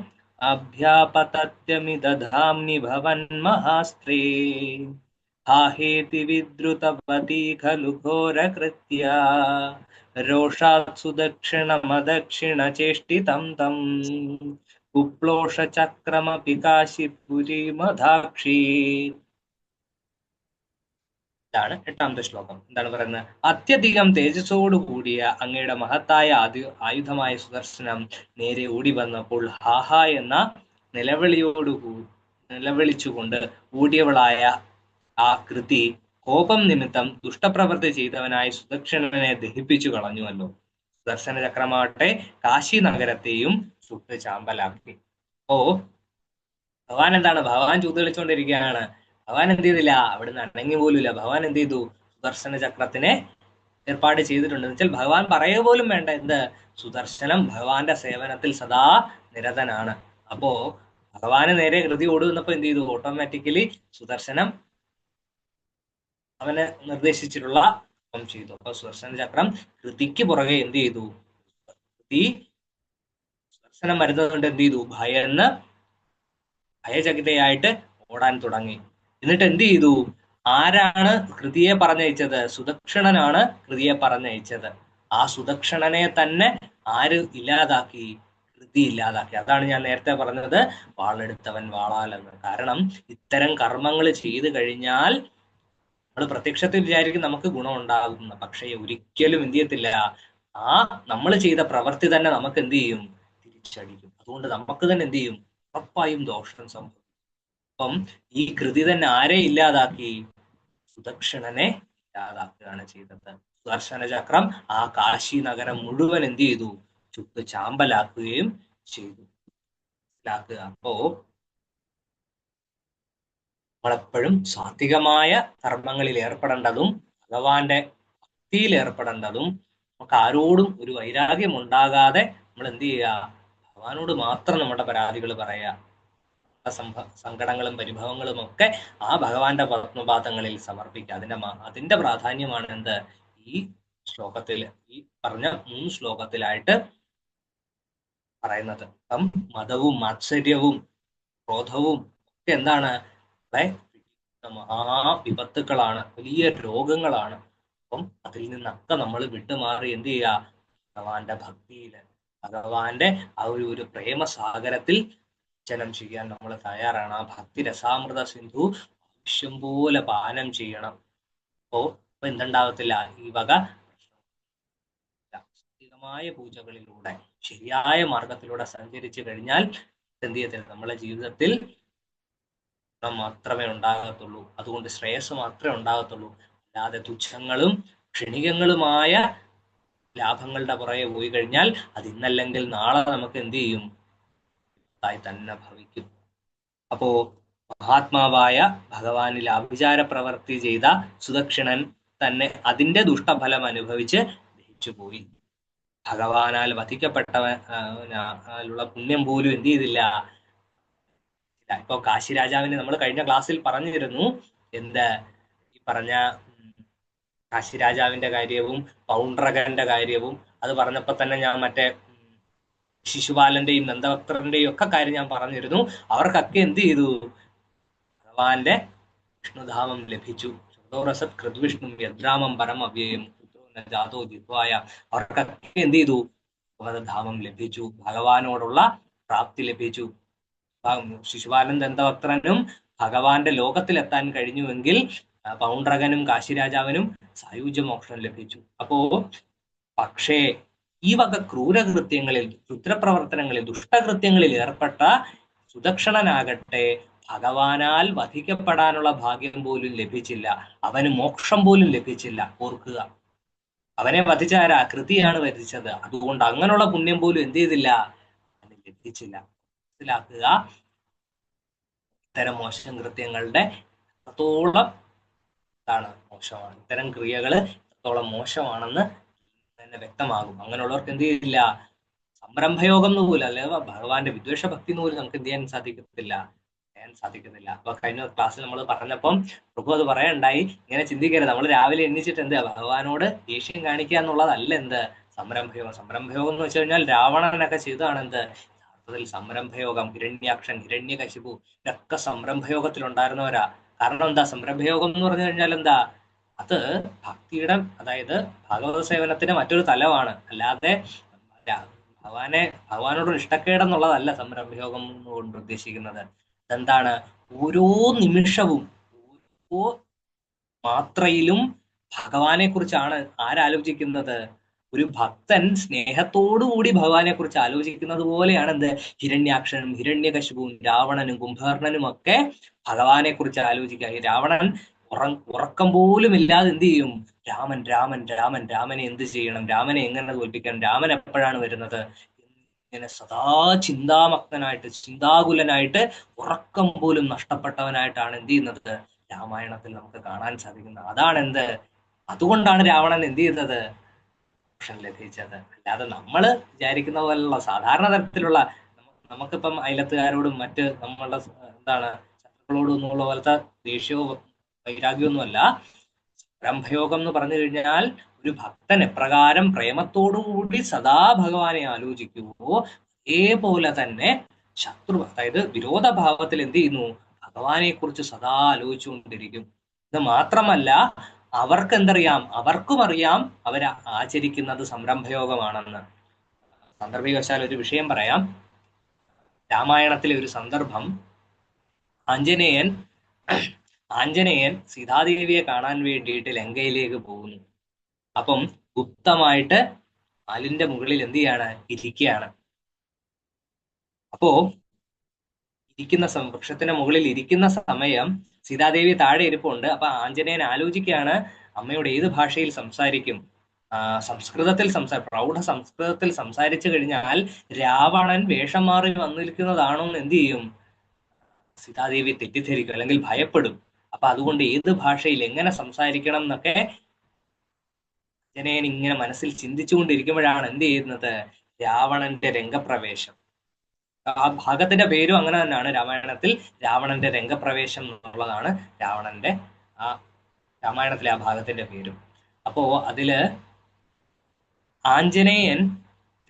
അഭ്യാപതത്യമിത ധാംനി ഭവൻ മഹാസ്ത്രേ ഹാഹേതി വിദ്രുതവതി ഖലു ഘോരകൃത്യ രോഷാത് സുദക്ഷിണമദക്ഷിണ ചേഷ്ടിതം തം വിപ്ലോഷ ചക്രമപി കാശിപുരീമധാക്ഷി. ഇതാണ് 8ാമത്തെ ശ്ലോകം. എന്താണ് പറയുന്നത്? അത്യധികം തേജസ്സോടു കൂടിയ അങ്ങയുടെ മഹത്തായ ആയുധമായ സുദർശനം നേരെ ഓടി വന്നപ്പോൾ ഹാഹാ എന്ന നിലവിളിച്ചുകൊണ്ട് ഓടിയവളായ ആ കൃതി കോപം നിമിത്തം ദുഷ്ടപ്രവൃത്തി ചെയ്തവനായ സുദർശനനെ ദഹിപ്പിച്ചു കളഞ്ഞുവല്ലോ. സുദർശന ചക്രമാവട്ടെ കാശി നഗരത്തെയും സുട്ട് ചാമ്പലാക്കി. ഓ, ഭഗവാൻ എന്താണ്? ഭഗവാൻ ചൂതുകളിച്ചുകൊണ്ടിരിക്കുകയാണ്. ഭഗവാൻ എന്ത് ചെയ്തില്ല? അവിടുന്ന് അടങ്ങി പോലുമില്ല. ഭഗവാൻ എന്ത് ചെയ്തു? സുദർശന ചക്രത്തിനെ ഏർപ്പാട് ചെയ്തിട്ടുണ്ട്. എന്ന് വെച്ചാൽ ഭഗവാൻ പറയുക പോലും വേണ്ട. എന്ത്? സുദർശനം ഭഗവാന്റെ സേവനത്തിൽ സദാ നിരതനാണ്. അപ്പോ ഭഗവാന് നേരെ കൃതി ഓടുന്നപ്പോ എന്ത് ചെയ്തു? ഓട്ടോമാറ്റിക്കലി സുദർശനം അവന് നിർദ്ദേശിച്ചിട്ടുള്ള ചെയ്തു. അപ്പൊ സുദർശന ചക്രം കൃതിക്ക് പുറകെ എന്ത് ചെയ്തു? കൃതി സുദർശനം വരുന്നതുകൊണ്ട് എന്ത് ചെയ്തു? ഭയചകിതയായിട്ട് ഓടാൻ തുടങ്ങി. എന്നിട്ട് എന്ത് ചെയ്തു? ആരാണ് കൃതിയെ പറഞ്ഞയച്ചത്? സുദക്ഷണനാണ് കൃതിയെ പറഞ്ഞയച്ചത്. ആ സുദക്ഷണനെ തന്നെ ആര് ഇല്ലാതാക്കി? കൃതി ഇല്ലാതാക്കി. അതാണ് ഞാൻ നേരത്തെ പറഞ്ഞത് വാളെടുത്തവൻ വാളാലെന്ന്. കാരണം ഇത്തരം കർമ്മങ്ങൾ ചെയ്തു കഴിഞ്ഞാൽ നമ്മൾ പ്രത്യക്ഷത്തിൽ വിചാരിക്കും നമുക്ക് ഗുണം ഉണ്ടാകുന്ന, പക്ഷേ ഒരിക്കലും എന്ത് ചെയ്യത്തില്ല. ആ നമ്മൾ ചെയ്ത പ്രവൃത്തി തന്നെ നമുക്ക് എന്ത് ചെയ്യും? തിരിച്ചടിക്കും. അതുകൊണ്ട് നമുക്ക് തന്നെ എന്ത് ചെയ്യും? ഉറപ്പായും ദോഷം സംഭവിക്കും. അപ്പം ഈ കൃതി തന്നെ ആരെ ഇല്ലാതാക്കി? സുദക്ഷണനെ ഇല്ലാതാക്കുകയാണ് ചെയ്തത്. സുദർശന ചക്രം ആ കാശി നഗരം മുഴുവൻ എന്ത് ചെയ്തു? ചുട്ട് ചാമ്പലാക്കുകയും ചെയ്തു. അപ്പോ നമ്മളെപ്പോഴും സാത്വികമായ കർമ്മങ്ങളിൽ ഏർപ്പെടേണ്ടതും ഭഗവാന്റെ ഭക്തിയിൽ ഏർപ്പെടേണ്ടതും, നമുക്ക് ആരോടും ഒരു വൈരാഗ്യം ഉണ്ടാകാതെ നമ്മൾ എന്ത് ചെയ്യുക? ഭഗവാനോട് മാത്രം നമ്മുടെ പരാതികൾ പറയുക. സങ്കടങ്ങളും പരിഭവങ്ങളും ഒക്കെ ആ ഭഗവാന്റെ പത്മപാദങ്ങളിൽ സമർപ്പിക്കുക. അതിന്റെ പ്രാധാന്യമാണ് എന്ത്? ഈ ശ്ലോകത്തിൽ, ഈ പറഞ്ഞ 3 ശ്ലോകത്തിലായിട്ട് പറയുന്നത്. അപ്പം മതവും മാത്സര്യവും ക്രോധവും ഒക്കെ എന്താണ്? മഹാവിപത്തുക്കളാണ്, വലിയ രോഗങ്ങളാണ്. അപ്പം അതിൽ നിന്നൊക്കെ നമ്മൾ വിട്ടുമാറി എന്ത് ചെയ്യുക? ഭഗവാന്റെ ഭക്തിയില്, ഭഗവാന്റെ ആ ഒരു പ്രേമസാഗരത്തിൽ ജലം ചെയ്യാൻ നമ്മൾ തയ്യാറാണ്. ആ ഭക്തി രസാമൃത സിന്ധു ആവശ്യം പോലെ പാനം ചെയ്യണം. അപ്പോ എന്തുണ്ടാവത്തില്ല? ഈ വക സാത്വികമായ പൂജകളിലൂടെ ശരിയായ മാർഗത്തിലൂടെ സഞ്ചരിച്ചു കഴിഞ്ഞാൽ എന്ത് ചെയ്യത്തില്ല? നമ്മളെ ജീവിതത്തിൽ മാത്രമേ ഉണ്ടാകത്തുള്ളൂ. അതുകൊണ്ട് ശ്രേയസ് മാത്രമേ ഉണ്ടാകത്തുള്ളൂ. അല്ലാതെ തുച്ഛങ്ങളും ക്ഷണികങ്ങളുമായ ലാഭങ്ങളുടെ പുറകെ പോയി കഴിഞ്ഞാൽ അത് ഇന്നല്ലെങ്കിൽ നാളെ നമുക്ക് എന്ത് ചെയ്യും? തന്നെ ഭവിക്കും. അപ്പോ മഹാത്മാവായ ഭഗവാനിൽ അവിചാര പ്രവൃത്തി ചെയ്ത സുദക്ഷിണൻ തന്നെ അതിന്റെ ദുഷ്ടഫലം അനുഭവിച്ച് ദഹിച്ചുപോയി. ഭഗവാനാൽ വധിക്കപ്പെട്ടവനുള്ള പുണ്യം പോലും എന്ത് ചെയ്തില്ല? ഇപ്പൊ കാശി രാജാവിനെ നമ്മൾ കഴിഞ്ഞ ക്ലാസ്സിൽ പറഞ്ഞിരുന്നു. എന്ത്? ഈ പറഞ്ഞ കാശി രാജാവിന്റെ കാര്യവും പൗണ്ഡ്രകന്റെ കാര്യവും അത് പറഞ്ഞപ്പോ തന്നെ ഞാൻ മറ്റേ ശിശുപാലന്റെയും നന്ദഭക്തന്റെയും ഒക്കെ കാര്യം ഞാൻ പറഞ്ഞിരുന്നു. അവർക്കൊക്കെ എന്ത് ചെയ്തു? ഭഗവാന്റെ വിഷ്ണുധാമം ലഭിച്ചു. ചതോരസത് കൃദ്വിഷ്ണു യദ്രാമം പരം അവ്യയം ജാതോ ജിത്വായ. അവർക്കൊക്കെ എന്ത് ചെയ്തു? ഭഗവദ്ധാമം ലഭിച്ചു, ഭഗവാനോടുള്ള പ്രാപ്തി ലഭിച്ചു. ശിശുപാലൻ ദന്തഭക്തനും ഭഗവാന്റെ ലോകത്തിലെത്താൻ കഴിഞ്ഞുവെങ്കിൽ പൗണ്ഡ്രകനും കാശിരാജാവിനും സായുജ്യ മോക്ഷം ലഭിച്ചു. അപ്പോ പക്ഷേ ഈ വക ക്രൂരകൃത്യങ്ങളിൽ, ക്ഷുദ്രപ്രവർത്തനങ്ങളിൽ, ദുഷ്ടകൃത്യങ്ങളിൽ ഏർപ്പെട്ട സുദക്ഷണനാകട്ടെ ഭഗവാനാൽ വധിക്കപ്പെടാനുള്ള ഭാഗ്യം പോലും ലഭിച്ചില്ല. അവന് മോക്ഷം പോലും ലഭിച്ചില്ല. ഓർക്കുക, അവനെ വധിച്ചാരാ? കൃതിയാണ് വധിച്ചത്. അതുകൊണ്ട് അങ്ങനെയുള്ള പുണ്യം പോലും എന്ത് ചെയ്തില്ല? അവന് ലഭിച്ചില്ല. മനസ്സിലാക്കുക, ഇത്തരം മോശം കൃത്യങ്ങളുടെ എത്രത്തോളം മോശമാണ്, ഇത്തരം ക്രിയകൾ എത്രത്തോളം മോശമാണെന്ന് തന്നെ വ്യക്തമാകും. അങ്ങനെയുള്ളവർക്ക് എന്ത് ചെയ്യില്ല? സംരംഭയോഗം എന്ന് പോലും, അല്ലെ ഭഗവാന്റെ വിദ്വേഷ ഭക്തി എന്ന് പോലും നമുക്ക് എന്ത് ചെയ്യാൻ സാധിക്കത്തില്ല. അപ്പൊ കഴിഞ്ഞ ക്ലാസ്സിൽ നമ്മൾ പറഞ്ഞപ്പം പ്രഭു അത് പറയണ്ടായി, ഇങ്ങനെ ചിന്തിക്കരുത്. നമ്മൾ രാവിലെ എണ്ണിച്ചിട്ട് എന്താ ഭഗവാനോട് ദേഷ്യം കാണിക്കുക എന്നുള്ളതല്ല എന്ത് സംരംഭയോഗം. സംരംഭയോഗം എന്ന് വെച്ച് കഴിഞ്ഞാൽ രാവണനൊക്കെ ചെയ്തതാണ് എന്ത് യഥാർത്ഥത്തിൽ സംരംഭയോഗം. ഹിരണ്യാക്ഷൻ, ഹിരണ്യകശിപു ഇതൊക്കെ സംരംഭയോഗത്തിലുണ്ടായിരുന്നവരാ. കാരണം എന്താ? സംരംഭയോഗം എന്ന് പറഞ്ഞു കഴിഞ്ഞാൽ എന്താ? അത് ഭക്തിയുടെ, അതായത് ഭാഗവത സേവനത്തിന്റെ മറ്റൊരു തലമാണ്. അല്ലാതെ ഭഗവാനോട് ഇഷ്ടക്കേടെന്നുള്ളതല്ല സംരംഭയോഗം കൊണ്ട് ഉദ്ദേശിക്കുന്നത്. എന്താണ്? ഓരോ നിമിഷവും ഓരോ മാത്രയിലും ഭഗവാനെ കുറിച്ചാണ് ആരാലോചിക്കുന്നത്? ഒരു ഭക്തൻ സ്നേഹത്തോടുകൂടി ഭഗവാനെ കുറിച്ച് ആലോചിക്കുന്നത് പോലെയാണ് എന്ത് ഹിരണ്യാക്ഷനും ഹിരണ്യകശിപുവും രാവണനും കുംഭകർണനും ഒക്കെ ഭഗവാനെ കുറിച്ച് ആലോചിക്കുക. ഈ രാവണൻ ഉറക്കം പോലും ഇല്ലാതെ എന്ത് ചെയ്യും? രാമൻ രാമൻ രാമൻ, രാമനെ എന്ത് ചെയ്യണം, രാമനെ എങ്ങനെ തോൽപ്പിക്കണം, രാമൻ എപ്പോഴാണ് വരുന്നത്, ഇങ്ങനെ സദാ ചിന്താമഗ്നായിട്ട്, ചിന്താകുലനായിട്ട്, ഉറക്കം പോലും നഷ്ടപ്പെട്ടവനായിട്ടാണ് എന്ത് ചെയ്യുന്നത് രാമായണത്തിൽ നമുക്ക് കാണാൻ സാധിക്കുന്നത്. അതാണ് എന്ത്, അതുകൊണ്ടാണ് രാവണൻ എന്ത് ചെയ്യുന്നത് മോക്ഷം ലഭിച്ചത്. അല്ലാതെ നമ്മൾ വിചാരിക്കുന്ന പോലുള്ള സാധാരണ തരത്തിലുള്ള നമുക്കിപ്പം അയലത്തുകാരോടും മറ്റ് നമ്മളുടെ എന്താണ് ശത്രുക്കളോടും ഒന്നുള്ള പോലത്തെ ദേഷ്യവും വൈരാഗ്യമൊന്നുമല്ല. സംരംഭയോഗം എന്ന് പറഞ്ഞു കഴിഞ്ഞാൽ ഒരു ഭക്തൻ എപ്രകാരം പ്രേമത്തോടുകൂടി സദാ ഭഗവാനെ ആലോചിക്കുവോ അതേപോലെ തന്നെ ശത്രു, അതായത് വിരോധഭാവത്തിൽ എന്ത് ചെയ്യുന്നു, ഭഗവാനെ കുറിച്ച് സദാ ആലോചിച്ചുകൊണ്ടിരിക്കും. ഇത് മാത്രമല്ല, അവർക്ക് എന്തറിയാം, അവർക്കും അറിയാം അവർ ആചരിക്കുന്നത് സംരംഭയോഗമാണെന്ന്. സന്ദർഭികവശാൽ ഒരു വിഷയം പറയാം. രാമായണത്തിലെ ഒരു സന്ദർഭം, ആഞ്ജനേയൻ സീതാദേവിയെ കാണാൻ വേണ്ടിയിട്ട് ലങ്കയിലേക്ക് പോകുന്നു. അപ്പം ഗുപ്തമായിട്ട് മലിന്റെ മുകളിൽ എന്ത് ചെയ്യാണ്, ഇരിക്കുകയാണ്. അപ്പോ ഇരിക്കുന്ന വൃക്ഷത്തിന്റെ മുകളിൽ ഇരിക്കുന്ന സമയം സീതാദേവി താഴെ ഇരിപ്പുണ്ട്. അപ്പൊ ആഞ്ജനേയൻ ആലോചിക്കുകയാണ്, അമ്മയോട് ഏത് ഭാഷയിൽ സംസാരിക്കും? സംസ്കൃതത്തിൽ പ്രൗഢ സംസ്കൃതത്തിൽ സംസാരിച്ചു കഴിഞ്ഞാൽ രാവണൻ വേഷം മാറി വന്നിരിക്കുന്നതാണോ എന്ന് എന്ത് ചെയ്യും, സീതാദേവി തെറ്റിദ്ധരിക്കും, അല്ലെങ്കിൽ ഭയപ്പെടും. അപ്പൊ അതുകൊണ്ട് ഏത് ഭാഷയിൽ എങ്ങനെ സംസാരിക്കണം എന്നൊക്കെ ആഞ്ജനേയൻ ഇങ്ങനെ മനസ്സിൽ ചിന്തിച്ചുകൊണ്ടിരിക്കുമ്പോഴാണ് എന്ത് ചെയ്യുന്നത്, രാവണന്റെ രംഗപ്രവേശം. ആ ഭാഗത്തിന്റെ പേരും അങ്ങനെ തന്നെയാണ്. രാമായണത്തിൽ രാവണന്റെ രംഗപ്രവേശം എന്നുള്ളതാണ് രാമായണത്തിലെ ആ ഭാഗത്തിന്റെ പേരും. അപ്പോ അതില് ആഞ്ജനേയൻ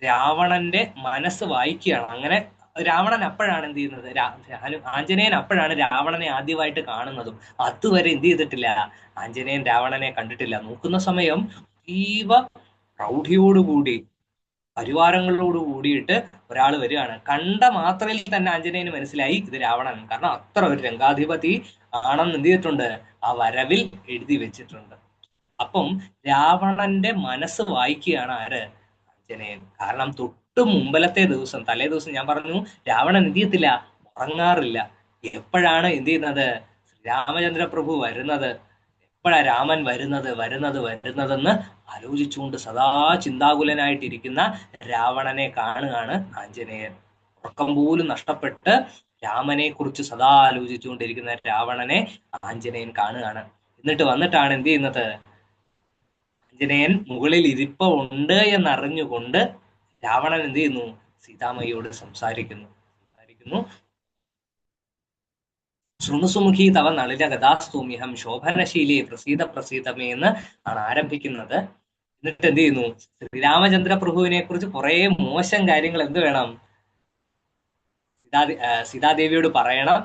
രാവണന്റെ മനസ്സ് വായിക്കുകയാണ്. അങ്ങനെ രാവണൻ അപ്പോഴാണ് എന്ത് ചെയ്യുന്നത്, ആഞ്ജനേയൻ അപ്പോഴാണ് രാവണനെ ആദ്യമായിട്ട് കാണുന്നതും. അതുവരെ എന്ത് ചെയ്തിട്ടില്ല, ആഞ്ജനേയൻ രാവണനെ കണ്ടിട്ടില്ല. നോക്കുന്ന സമയം അതീവ പ്രൗഢിയോടുകൂടി പരിവാരങ്ങളോട് കൂടിയിട്ട് ഒരാൾ വരികയാണ്. കണ്ട മാത്രയിൽ തന്നെ ആഞ്ജനേയന് മനസ്സിലായി ഇത് രാവണൻ. കാരണം അത്ര ഒരു രംഗാധിപതി ആണെന്ന് എന്ത് ചെയ്തിട്ടുണ്ട്, ആ വരവിൽ എഴുതി വെച്ചിട്ടുണ്ട്. അപ്പം രാവണന്റെ മനസ്സ് വായിക്കുകയാണ് ആര്, ആഞ്ജനേയൻ. കാരണം തൊട്ട് മുമ്പലത്തെ ദിവസം, തലേ ദിവസം ഞാൻ പറഞ്ഞു, രാവണൻ എന്ത് ചെയ്യത്തില്ല, ഉറങ്ങാറില്ല. എപ്പോഴാണ് എന്ത് ചെയ്യുന്നത്, ശ്രീരാമചന്ദ്ര പ്രഭു വരുന്നത്, എപ്പോഴാണ് രാമൻ വരുന്നതെന്ന് ആലോചിച്ചുകൊണ്ട് സദാ ചിന്താകുലനായിട്ടിരിക്കുന്ന രാവണനെ കാണുകയാണ് ആഞ്ജനേയൻ. ഉറക്കം പോലും നഷ്ടപ്പെട്ട് രാമനെ കുറിച്ച് സദാ ആലോചിച്ചുകൊണ്ടിരിക്കുന്ന രാവണനെ ആഞ്ജനേയൻ കാണുകയാണ്. എന്നിട്ട് വന്നിട്ടാണ് എന്ത് ചെയ്യുന്നത്, ആഞ്ജനേയൻ മുകളിൽ ഇരിപ്പ് ഉണ്ട് എന്നറിഞ്ഞുകൊണ്ട് രാവണൻ എന്ത് ചെയ്യുന്നു, സീതാമയ്യോട് സംസാരിക്കുന്നു. ശൃണുസുമുഖി തവ നളിന ഗതാസ്തൂമ്യഹം ശോഭനശീലേ പ്രസീതമേ എന്ന് ആണ് ആരംഭിക്കുന്നത്. എന്നിട്ട് എന്ത് ചെയ്യുന്നു, ശ്രീരാമചന്ദ്ര പ്രഭുവിനെ കുറിച്ച് കുറെ മോശം കാര്യങ്ങൾ എന്ത് വേണം, സീതാദേവിയോട് പറയണം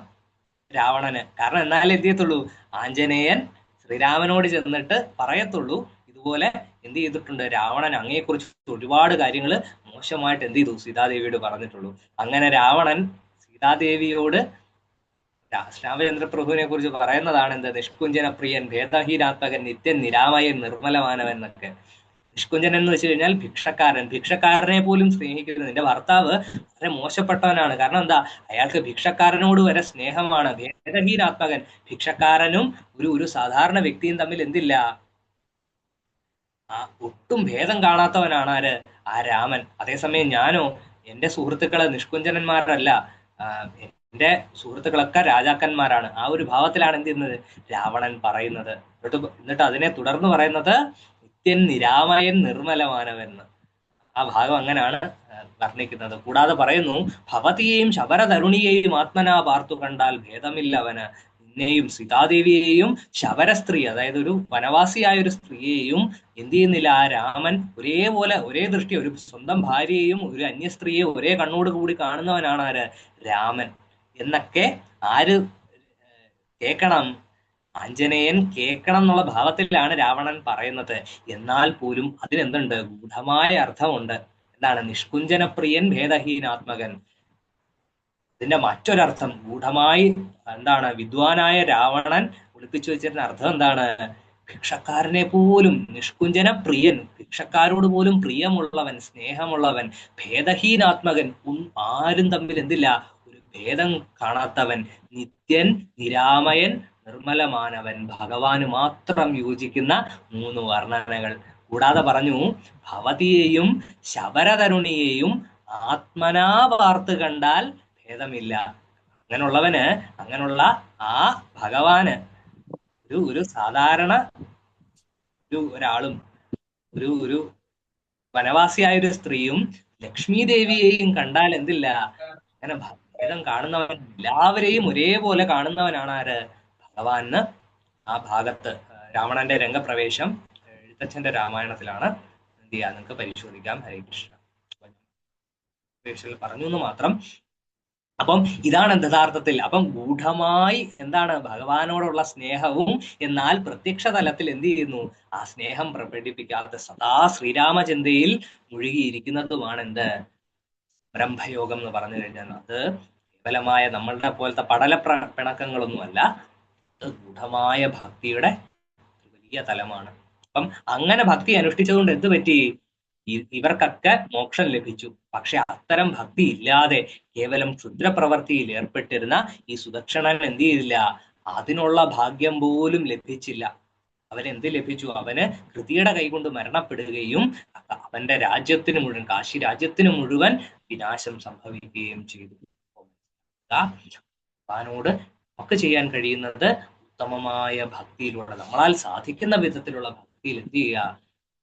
രാവണന്. കാരണം എന്നാലേ എന്ത് ചെയ്യത്തുള്ളൂ, ആഞ്ജനേയൻ ശ്രീരാമനോട് ചെന്നിട്ട് പറയത്തുള്ളൂ, ഇതുപോലെ എന്ത് ചെയ്തിട്ടുണ്ട്, രാവണൻ അങ്ങയെക്കുറിച്ച് ഒരുപാട് കാര്യങ്ങൾ മോശമായിട്ട് എന്ത് ചെയ്തു, സീതാദേവിയോട് പറഞ്ഞിട്ടുള്ളൂ. അങ്ങനെ രാവണൻ സീതാദേവിയോട് രാമചന്ദ്ര പ്രഭുവിനെ കുറിച്ച് പറയുന്നതാണ് എന്ത്, നിഷ്കുഞ്ചന പ്രിയൻ, ഭേദഹീനാത്മകൻ, നിത്യൻ നിരാമയൻ, നിർമ്മലമാനവൻ എന്നൊക്കെ. നിഷ്കുഞ്ചനൻ എന്ന് വെച്ച് കഴിഞ്ഞാൽ ഭിക്ഷക്കാരനെ പോലും സ്നേഹിക്കുന്നത്. നിന്റെ ഭർത്താവ് വളരെ മോശപ്പെട്ടവനാണ്. കാരണം എന്താ, അയാൾക്ക് ഭിക്ഷക്കാരനോട് വരെ സ്നേഹമാണ്. ഭേദഹീനാത്മകൻ, ഭിക്ഷക്കാരനും ഒരു സാധാരണ വ്യക്തിയും തമ്മിൽ എന്തില്ല, ഒട്ടും ഭേദം കാണാത്തവനാണ് ആര്, ആ രാമൻ. അതേസമയം ഞാനോ, എന്റെ സുഹൃത്തുക്കള് നിഷ്കുഞ്ചനന്മാരല്ല, എന്റെ സുഹൃത്തുക്കളൊക്കെ രാജാക്കന്മാരാണ്. ആ ഒരു ഭാവത്തിലാണ് എന്ത് ചെയ്യുന്നത്, രാവണൻ പറയുന്നത്. എന്നിട്ട് അതിനെ തുടർന്ന് പറയുന്നത് നിത്യൻ നിരാമയൻ നിർമ്മലമാനവൻ. ആ ഭാഗം അങ്ങനെയാണ് വർണ്ണിക്കുന്നത്. കൂടാതെ പറയുന്നു, ഭവതിയെയും ശബരതരുണിയെയും ആത്മനാ പാർത്തു കണ്ടാൽ ഭേദമില്ലവന്, നിന്നെയും സീതാദേവിയെയും ശബരസ്ത്രീ, അതായത് ഒരു വനവാസിയായ ഒരു സ്ത്രീയെയും എന്ത് ചെയ്യുന്നില്ല, ആ രാമൻ ഒരേ ദൃഷ്ടി, ഒരു സ്വന്തം ഭാര്യയെയും ഒരു അന്യസ്ത്രീയെ ഒരേ കണ്ണോട് കൂടി കാണുന്നവനാണ് ആര്, രാമൻ എന്നൊക്കെ ആര് കേൾക്കണം, ആഞ്ജനേയൻ കേൾക്കണം എന്നുള്ള ഭാവത്തിലാണ് രാവണൻ പറയുന്നത്. എന്നാൽ പോലും അതിനെന്തുണ്ട്, ഗൂഢമായ അർത്ഥമുണ്ട്. എന്താണ്, നിഷ്കുഞ്ചനപ്രിയൻ ഭേദഹീനാത്മകൻ. ഇതിന്റെ മറ്റൊരർത്ഥം ഗൂഢമായി എന്താണ്, വിദ്വാനായ രാവണൻ ഒളിപ്പിച്ചു വെച്ചിരുന്ന അർത്ഥം എന്താണ്, ഭിക്ഷക്കാരനെ പോലും നിഷ്കുഞ്ചന പ്രിയൻ, ഭിക്ഷക്കാരോട് പോലും പ്രിയമുള്ളവൻ, സ്നേഹമുള്ളവൻ, ഭേദഹീനാത്മകൻ, ആരും തമ്മിൽ എന്തില്ല, ഒരു ഭേദം കാണാത്തവൻ, നിത്യൻ നിരാമയൻ നിർമ്മലമാനവൻ, ഭഗവാന് മാത്രം യോജിക്കുന്ന 3 വർണ്ണനകൾ. കൂടാതെ പറഞ്ഞു, ഭവതിയെയും ശബരതരുണിയെയും ആത്മനാ പാർത്ത് കണ്ടാൽ ഭേദമില്ല. അങ്ങനെയുള്ള ആ ഭഗവാന് ഒരു സാധാരണ ഒരാളും ഒരു വനവാസിയായ ഒരു സ്ത്രീയും ലക്ഷ്മി ദേവിയെയും കണ്ടാൽ എന്തില്ല, അങ്ങനെ ഭേദം കാണുന്നവൻ, എല്ലാവരെയും ഒരേപോലെ കാണുന്നവനാണ് ആര്? ഭഗവാന്. ആ ഭാഗത്ത് രാവണന്റെ രംഗപ്രവേശം എഴുത്തച്ഛന്റെ രാമായണത്തിലാണ്. എന്ത് ചെയ്യാം, നിങ്ങൾക്ക് പരിശോധിക്കാം. ഹരേ കൃഷ്ണ. പറഞ്ഞു എന്ന് മാത്രം. അപ്പം ഇതാണ് യഥാർത്ഥത്തിൽ. അപ്പം ഗൂഢമായി എന്താണ് ഭഗവാനോടുള്ള സ്നേഹവും, എന്നാൽ പ്രത്യക്ഷ തലത്തിൽ എന്ത് ചെയ്യുന്നു, ആ സ്നേഹം പ്രകടിപ്പിക്കാതെ സദാ ശ്രീരാമചിന്തയിൽ മുഴുകിയിരിക്കുന്നതുമാണ് എന്ത് ബ്രഹ്മയോഗം എന്ന് പറഞ്ഞു കഴിഞ്ഞാൽ. അത് കേവലമായ നമ്മളുടെ പോലത്തെ പടല പിണക്കങ്ങളൊന്നുമല്ല, അത് ഗൂഢമായ ഭക്തിയുടെ വലിയ തലമാണ്. അപ്പം അങ്ങനെ ഭക്തി അനുഷ്ഠിച്ചതുകൊണ്ട് എന്ത് പറ്റി? ഇവർക്കൊക്കെ മോക്ഷം ലഭിച്ചു. പക്ഷെ അത്തരം ഭക്തി ഇല്ലാതെ കേവലം ക്ഷുദ്രപ്രവർത്തിയിൽ ഏർപ്പെട്ടിരുന്ന ഈ സുദക്ഷണൻ എന്ത് ചെയ്തില്ല? അതിനുള്ള ഭാഗ്യം പോലും ലഭിച്ചില്ല. അവനെന്ത് ലഭിച്ചു? അവന് കൃതിയുടെ കൈകൊണ്ട് മരണപ്പെടുകയും അവന്റെ രാജ്യത്തിന് മുഴുവൻ, കാശി രാജ്യത്തിന് മുഴുവൻ വിനാശം സംഭവിക്കുകയും ചെയ്തു. ഭഗവാനോട് നമുക്ക് ചെയ്യാൻ കഴിയുന്നത് ഉത്തമമായ ഭക്തിയിലൂടെ, നമ്മളാൽ സാധിക്കുന്ന വിധത്തിലുള്ള ഭക്തിയിൽ എന്ത് ചെയ്യുക?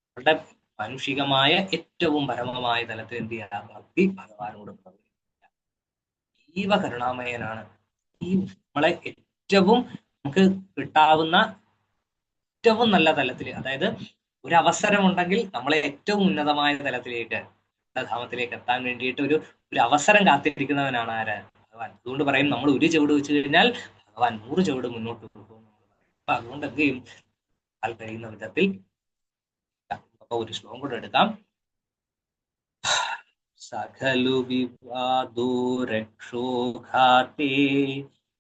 നമ്മളുടെ മാനുഷികമായ ഏറ്റവും പരമമായ തലത്തിൽ എന്ത് ചെയ്യുക? ഭക്തി ഭഗവാനോട് പ്രവർത്തിക്കുക. ജീവ കരുണാമയനാണ്. ഈ നമ്മളെ ഏറ്റവും നമുക്ക് കിട്ടാവുന്ന ഏറ്റവും നല്ല തലത്തിൽ, അതായത് ഒരു അവസരം ഉണ്ടെങ്കിൽ നമ്മളെ ഏറ്റവും ഉന്നതമായ തലത്തിലേക്ക്, ധാമത്തിലേക്ക് എത്താൻ വേണ്ടിയിട്ട് ഒരു അവസരം കാത്തിരിക്കുന്നവനാണ് ആര്? ഭഗവാൻ. അതുകൊണ്ട് പറയും, നമ്മൾ ഒരു ചുവട് വെച്ച് കഴിഞ്ഞാൽ ഭഗവാൻ 100 ചുവട് മുന്നോട്ട് പോകും. അപ്പൊ അതുകൊണ്ട് എന്ത് ചെയ്യും? ആൾ കഴിയുന്ന വിധത്തിൽ. അപ്പൊ ഒരു ശ്ലോകം കൂടെ എടുക്കാം. സഖലു വിവാദോ രക്ഷോഘാതേ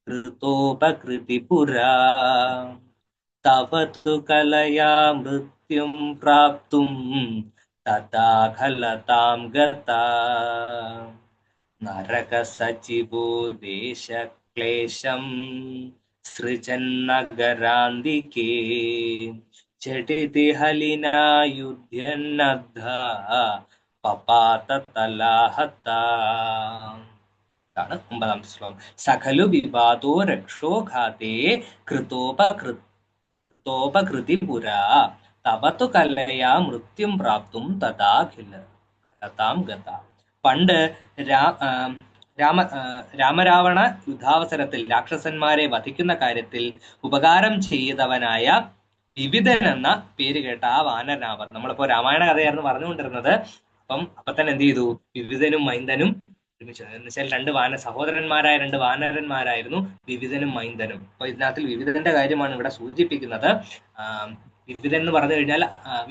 കൃതോപകൃതി പുരാ തവതു കലയാ മൃത്യും പ്രാപ്തും തഥാ ഖലതാം ഗതാ നരക സചിവോ ദേശക്ലേശം സൃജന്നഗരാന്തികേ ചടിതി ഹലിനാ യുധ്യന്നദ്ധ പപാത തലാഹത. ാണ് 9ാമത്തെ ശ്ലോകം. സഖലു വിവാദോ രക്ഷോഘാതേ കൃതോപകൃതി പുരാ തവതു കലയാ മൃത്യും പ്രാപ്തും തഥാ ഖലതാം ഗത. പണ്ട് രാമരാവണ യുദ്ധാവസരത്തിൽ രാക്ഷസന്മാരെ വധിക്കുന്ന കാര്യത്തിൽ ഉപകാരം ചെയ്തവനായ വിവിധൻ എന്ന പേര് കേട്ട ആ വാനരനാവർ. നമ്മളിപ്പോ രാമായണ കഥയായിരുന്നു പറഞ്ഞുകൊണ്ടിരുന്നത്. അപ്പൊ തന്നെ എന്ത് ചെയ്തു? വിവിധനും മൈന്ദനും ഒരുമിച്ച്, എന്ന് വെച്ചാൽ സഹോദരന്മാരായ 2 വാനരന്മാരായിരുന്നു വിവിധനും മൈന്ദനും. അപ്പൊ ഇതിനകത്തിൽ വിവിധന്റെ കാര്യമാണ് ഇവിടെ സൂചിപ്പിക്കുന്നത്. വിവിധൻ എന്ന് പറഞ്ഞു കഴിഞ്ഞാൽ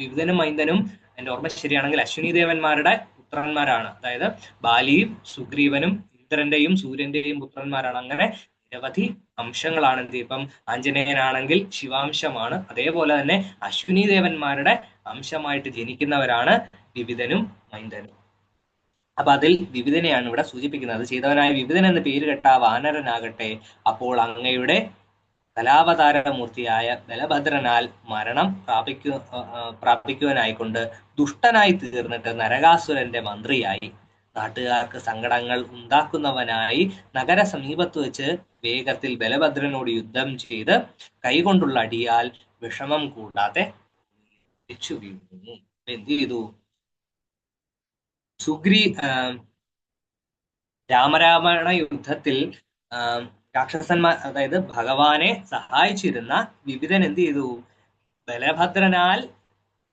വിവിധനും മൈന്ദനും എന്റെ ഓർമ്മ ശരിയാണെങ്കിൽ അശ്വിനി ദേവന്മാരുടെ പുത്രന്മാരാണ്. അതായത് ബാലിയും സുഗ്രീവനും ഇന്ദ്രന്റെയും സൂര്യന്റെയും പുത്രന്മാരാണ്. അങ്ങനെ നിരവധി അംശങ്ങളാണ്. ഇപ്പം ആഞ്ജനേയനാണെങ്കിൽ ശിവാംശമാണ്. അതേപോലെ തന്നെ അശ്വിനി ദേവന്മാരുടെ അംശമായിട്ട് ജനിക്കുന്നവരാണ് വിവിധനും മൈന്ദനും. അപ്പൊ അതിൽ വിവിധനെയാണ് ഇവിടെ സൂചിപ്പിക്കുന്നത്. ചെയ്തവനായ വിവിധൻ എന്ന് പേര് കേട്ട വാനരനാകട്ടെ അപ്പോൾ അങ്ങയുടെ കലാവതാരമൂർത്തിയായ ബലഭദ്രനാൽ മരണം പ്രാപിക്കുവാനായിക്കൊണ്ട് ദുഷ്ടനായി തീർന്നിട്ട് നരകാസുരന്റെ മന്ത്രിയായി നാട്ടുകാർക്ക് സങ്കടങ്ങൾ ഉണ്ടാക്കുന്നവനായി നഗര സമീപത്ത് വെച്ച് വേഗത്തിൽ ബലഭദ്രനോട് യുദ്ധം ചെയ്ത് കൈകൊണ്ടുള്ള അടിയാൽ വിഷമം കൂടാതെ തിരിച്ചു വീഴുന്നു. എന്ത് ചെയ്തു? രാമരാവണ യുദ്ധത്തിൽ രാക്ഷസന്മാർ, അതായത് ഭഗവാനെ സഹായിച്ചിരുന്ന വിവിധൻ എന്ത് ചെയ്തു? ബലഭദ്രനാൽ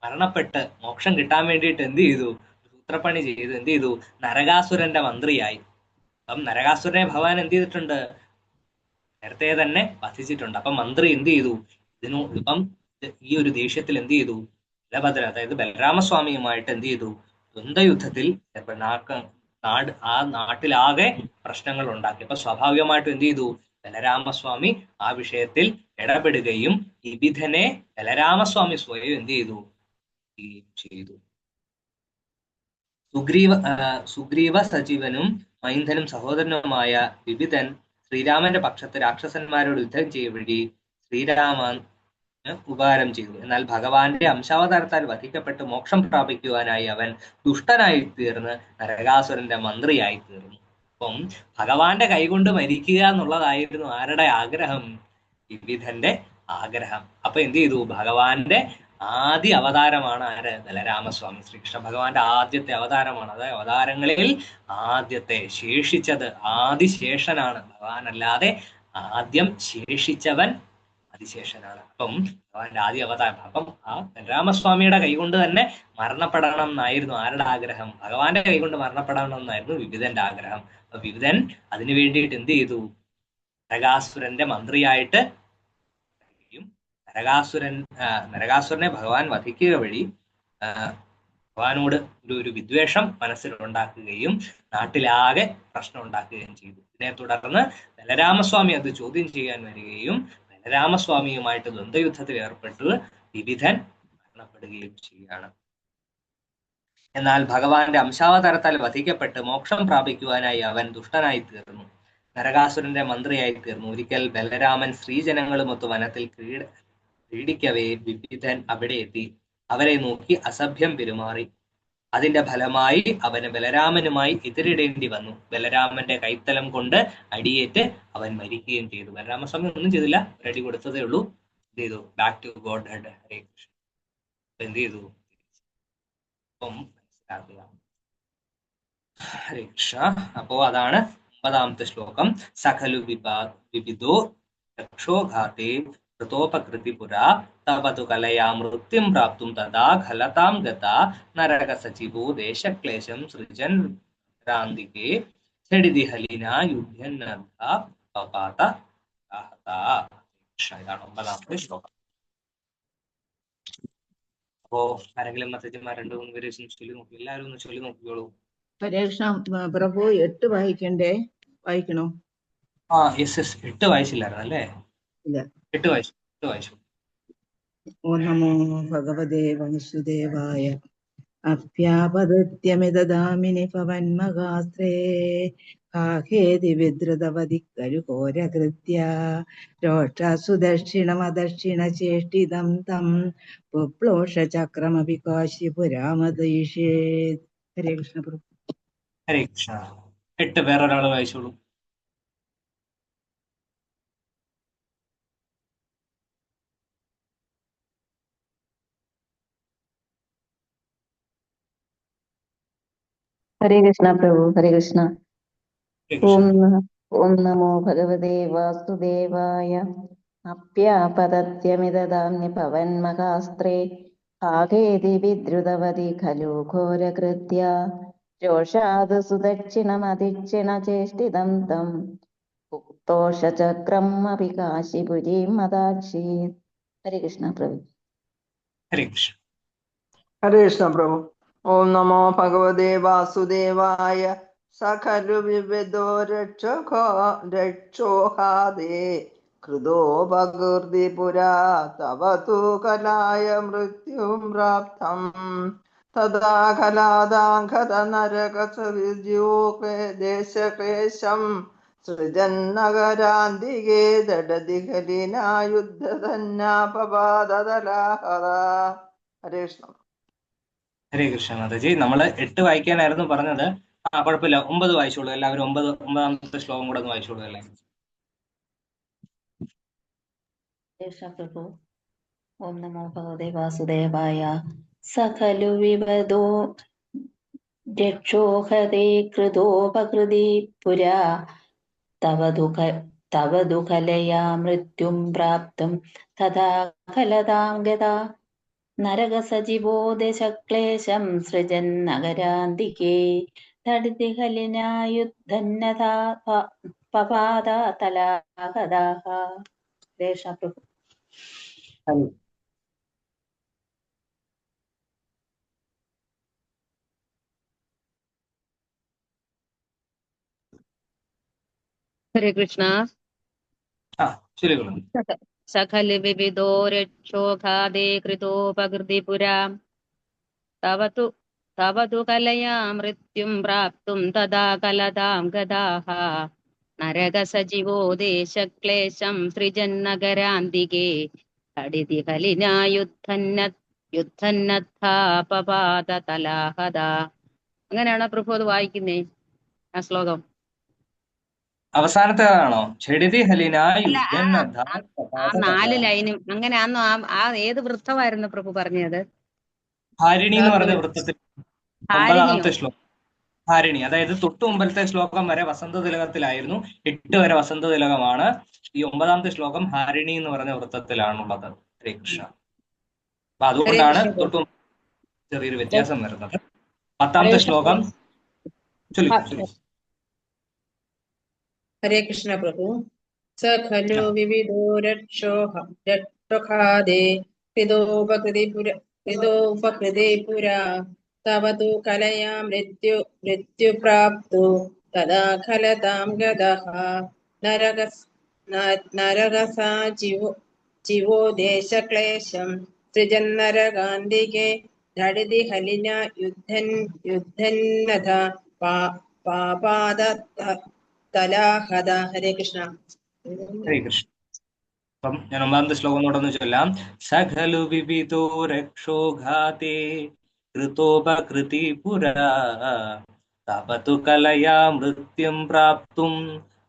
മരണപ്പെട്ട് മോക്ഷം കിട്ടാൻ വേണ്ടിയിട്ട് എന്ത് ചെയ്തു? സൂത്രപ്പണി ചെയ്തു. എന്ത് ചെയ്തു? നരകാസുരന്റെ മന്ത്രിയായി. അപ്പം നരകാസുരനെ ഭഗവാൻ എന്ത് ചെയ്തിട്ടുണ്ട്? നേരത്തെ തന്നെ വധിച്ചിട്ടുണ്ട്. അപ്പം മന്ത്രി എന്ത് ചെയ്തു? ഇപ്പം ഈ ഒരു ദേഷ്യത്തിൽ എന്ത് ചെയ്തു? ബലഭദ്രൻ, അതായത് ബലരാമസ്വാമിയുമായിട്ട് എന്ത് ചെയ്തു? ദ്വന്ദ്വയുദ്ധത്തിൽ ആ നാട്ടിലാകെ പ്രശ്നങ്ങൾ ഉണ്ടാക്കി. അപ്പൊ സ്വാഭാവികമായിട്ടും എന്ത് ചെയ്തു? ബലരാമസ്വാമി ആ വിഷയത്തിൽ ഇടപെടുകയും വിവിധനെ ബലരാമസ്വാമി സ്വയം എന്ത് ചെയ്തു? സുഗ്രീവ സജീവനും മൈന്ദനും സഹോദരനുമായ വിവിധൻ ശ്രീരാമന്റെ പക്ഷത്ത് രാക്ഷസന്മാരോട് യുദ്ധം ചെയ്യ വഴി ശ്രീരാമൻ ഉപകാരം ചെയ്തു. എന്നാൽ ഭഗവാന്റെ അംശാവതാരത്താൽ വധിക്കപ്പെട്ട് മോക്ഷം പ്രാപിക്കുവാനായി അവൻ ദുഷ്ടനായി തീർന്ന് നരകാസുരന്റെ മന്ത്രിയായി തീർന്നു. അപ്പം ഭഗവാന്റെ കൈകൊണ്ട് മരിക്കുക എന്നുള്ളതായിരുന്നു ആരുടെ ആഗ്രഹം? വിവിധന്റെ ആഗ്രഹം. അപ്പൊ എന്ത് ചെയ്തു? ഭഗവാന്റെ ആദ്യ അവതാരമാണ് ആര്? ബലരാമസ്വാമി. ശ്രീകൃഷ്ണ ഭഗവാന്റെ ആദ്യത്തെ അവതാരമാണ്. അതായത് അവതാരങ്ങളിൽ ആദ്യത്തെ, ശേഷിച്ചത് ആദിശേഷനാണ് ഭഗവാൻ. അല്ലാതെ ആദ്യം ശേഷിച്ചവൻ അതിശേഷനാണ്. അപ്പം ഭഗവാന്റെ ആദ്യ അവതാരം. അപ്പം ആ ബലരാമസ്വാമിയുടെ കൈകൊണ്ട് തന്നെ മരണപ്പെടണം എന്നായിരുന്നു ആരുടെ ആഗ്രഹം? ഭഗവാന്റെ കൈകൊണ്ട് മരണപ്പെടണം എന്നായിരുന്നു വിവിധന്റെ ആഗ്രഹം. അപ്പൊ വിവിധൻ അതിനു വേണ്ടിയിട്ട് എന്ത് ചെയ്തു? നരകാസുരന്റെ മന്ത്രിയായിട്ട് നരകാസുരനെ ഭഗവാൻ വധിക്കുക വഴി ഭഗവാനോട് ഒരു വിദ്വേഷം മനസ്സിലുണ്ടാക്കുകയും നാട്ടിലാകെ പ്രശ്നം ഉണ്ടാക്കുകയും ചെയ്തു. ഇതിനെ തുടർന്ന് ബലരാമസ്വാമി അത് ചോദ്യം ചെയ്യാൻ വരികയും ബലരാമസ്വാമിയുമായിട്ട് ദ്വന്ദ്വയുദ്ധത്തിൽ ഏർപ്പെട്ട് വിവിധൻ മരണപ്പെടുകയും ചെയ്യുകയാണ്. എന്നാൽ ഭഗവാന്റെ അംശാവതാരത്താൽ വധിക്കപ്പെട്ട് മോക്ഷം പ്രാപിക്കുവാനായി അവൻ ദുഷ്ടനായി തീർന്നു, നരകാസുരന്റെ മന്ത്രിയായി തീർന്നു. ഒരിക്കൽ ബലരാമൻ സ്ത്രീജനങ്ങളുമൊത്ത് വനത്തിൽ ക്രീഡിക്കവേ വിവിധൻ അവിടെ എത്തി അവരെ നോക്കി അസഭ്യം പെരുമാറി. അതിന്റെ ഫലമായി അവന് ബലരാമനുമായി എതിരിടേണ്ടി വന്നു. ബലരാമന്റെ കൈത്തലം കൊണ്ട് അടിയേറ്റ് അവൻ മരിക്കുകയും ചെയ്തു. ബലരാമസ്വാമി ഒന്നും ചെയ്തില്ല, ഒരടി കൊടുത്തതേ ഉള്ളൂ. എന്ത് ചെയ്തു? Back to Godhead. Hare Krishna. എന്ത് ചെയ്തു? അപ്പം മനസ്സിലാക്കുക. ഹരേ കൃഷ്ണ. അപ്പോ അതാണ് 9ാമത്തെ ശ്ലോകം. സഖലു വിവിധോ രക്ഷോഘാതേ കൃതോപകൃതിപുരാ തവതു കലയാ മൃത്യും പ്രാപ്തും തഥാ ഖലതാം ഗതാ നരക സചിവോ ദേശക്ലേശം സൃജൻ ഭ്രാന്തികേ ഛടിതി ഹലിനാ യുധ്യന്നർദ്ധ പപാത ഇതാണ് 9ാമത്തെ ശ്ലോകം. അപ്പോ ആരെങ്കിലും മെസ്സേജന്മാർ 2-3 പേര് ചൊല്ലി നോക്കി. എല്ലാവരും ഒന്ന് ചൊല്ലി നോക്കിക്കോളൂ. പരീക്ഷ പ്രഭു 8 വായിക്കണ്ടേ? വായിക്കണോ? യെസ് 8 വായിച്ചില്ലായിരുന്നു അല്ലേ? ഇല്ല. 8 വായിച്ചു. ഓം നമോ ഭഗവതേ വാസുദേവായ. അപ്യാപദത്യമിതദാമിനി പവന്മഗാസ്ത്രേ കാഹേതി വിദ്രുതവതി കരുഘോരകൃത്യ രോക്ഷാസു ദക്ഷിണമദക്ഷിണ ചേഷ്ടിതം തം പുപ്ലോഷ ചക്രമപി കാശിപുരാമദീഷേ. ഹരേ കൃഷ്ണ പ്രഭു. ഹരേ കൃഷ്ണ. 8 വേറൊരാൾ വായിച്ചോളൂ. ഹരേ കൃഷ്ണ പ്രഭു. ഹരേ കൃഷ്ണ. ഓം നമോ ഭഗവതേ വാസുദേവായ. അപ്യാപതത്യമിതദാമ്യ പവന്മഹാസ്ത്രേ ഭാഗേതി വിദ്രുതവതി ഖലു ഘോരകൃത്യ രോഷാദ് സുദക്ഷിണമധിക്ഷിണ ചേഷ്ടിതം തം ഉക്തോഷചക്രം അപി കാശിപുരീം മദാക്ഷി. ഹരേ കൃഷ്ണ പ്രഭു. ഹരേ കൃഷ്ണ. ഹരേ കൃഷ്ണ പ്രഭു. ഓം നമോ ഭഗവതേ വാസുദേവായ. സഖലു വിവിധോ രക്ഷോഹാദേ കൃതോപകൃതി പുരാ തവതു കലായ മൃത്യും പ്രാപ്തം തഥാ കലാദാഘത നരകസവിദ്യോകേ ദേശക്ലേശം സൃജന്നഗരാന്തികേ ദടതി ഖലിനായുദ്ധതന്നാപപാദതലാഹത. ഹരേ കൃഷ്ണ. ഹരേ കൃഷ്ണ മാതാജി. നമ്മള് 8 വായിക്കാനായിരുന്നു പറഞ്ഞത്. കുഴപ്പമില്ല, 9 വായിച്ചോളൂ എല്ലാവരും. 9ാമത്തെ ശ്ലോകം കൂടെ ഒന്ന് വായിച്ചോളൂ അല്ലേ? പ്രഭു. ഓം നമോ ഭഗവതേ വാസുദേവായ. സഖലു വിവദോ രക്ഷോഹതേ കൃതോപകൃതി പുരാ തവ ദുഃഖലയാ മൃത്യും പ്രാപ്തും തഥാ ഖലതാം ഗതാ നരക സജീവോ ദേശക്ലേശം സൃജൻ നഗരാന്തികേ തടിതി ഹലിനായുദ്ധന്നതാ പപാദ തലാഹദാഹ. ദേശ പ്രഭു. ഹരേ കൃഷ്ണ. ചൊല്ലിക്കോളൂ. സഖലു വിവിധോ രക്ഷോഘാതേ കൃതോപകൃതി പുരാ തവതു കലയാ മൃത്യും പ്രാപ്തും തഥാ കലതാം ഗതാഃ നരക സജീവോ ദേശക്ലേശം സൃജന്നഗരാന്തികേ തടിതി യുദ്ധന്നത്ഥാപപാദ തലാഹദ. അങ്ങനെയാണോ പ്രഭു അത് വായിക്കുന്നേ ആ ശ്ലോകം? അവസാനത്തേതാണോ? ഛെടിതി ഹലിന അല്ല യുദ്ധന്നദ്ധ ആ 4 ലൈനും അങ്ങനെയാന്നോ? ആ ഏത് വൃത്തമായിരുന്നു പ്രഭു പറഞ്ഞത്? ഹാരിണി എന്ന് പറഞ്ഞ വൃത്തത്തിൽ ഹാരിണിയോ? 9ാമത്തെ ശ്ലോകം. ഹാരിണി, അതായത് തൊട്ടു മുമ്പത്തെ ശ്ലോകം വരെ വസന്ത തിലകത്തിലായിരുന്നു. 8 വരെ വസന്ത തിലകമാണ്. ഈ 9ാമത്തെ ശ്ലോകം ഹാരിണി എന്ന് പറഞ്ഞ വൃത്തത്തിലാണുള്ളത്. ഹരേ കൃഷ്ണ. അപ്പൊ ഹരേ അതുകൊണ്ടാണ് കൃഷ്ണ പ്രഭു. തൊട്ടു ചെറിയൊരു വ്യത്യാസം വരുന്നത്. ഹരേ 10ാമത്തെ കൃഷ്ണ ശ്ലോകം പ്രഭു. ഹരേ കൃഷ്ണ പ്രഭു. സ ഖലു വിവിധോ രക്ഷോഖാദേ ഹൃദോപകൃതി പുരാ തവ തു കലയാ മൃത്യുപ്രാപ്തു തദാ ഖലതാം ഗതഃ നരകസാ ജീവോ ദേശക്ലേശം സൃജന്നരകാന്തികേ ധടിതി ഹലിന യുദ്ധന്നഥ പാപാദ തലാഹത. ഹരേ കൃഷ്ണ. ഹരേ കൃഷ്ണ. അപ്പം ഞാൻ 9ാമത്തെ ശ്ലോകം തുടർന്ന് ചൊല്ലാം. സഖലു വിവിധോ രക്ഷോഘാതേ കൃതോപകൃതി പുരാ തപതു കലയാ മൃത്യും പ്രാപ്തും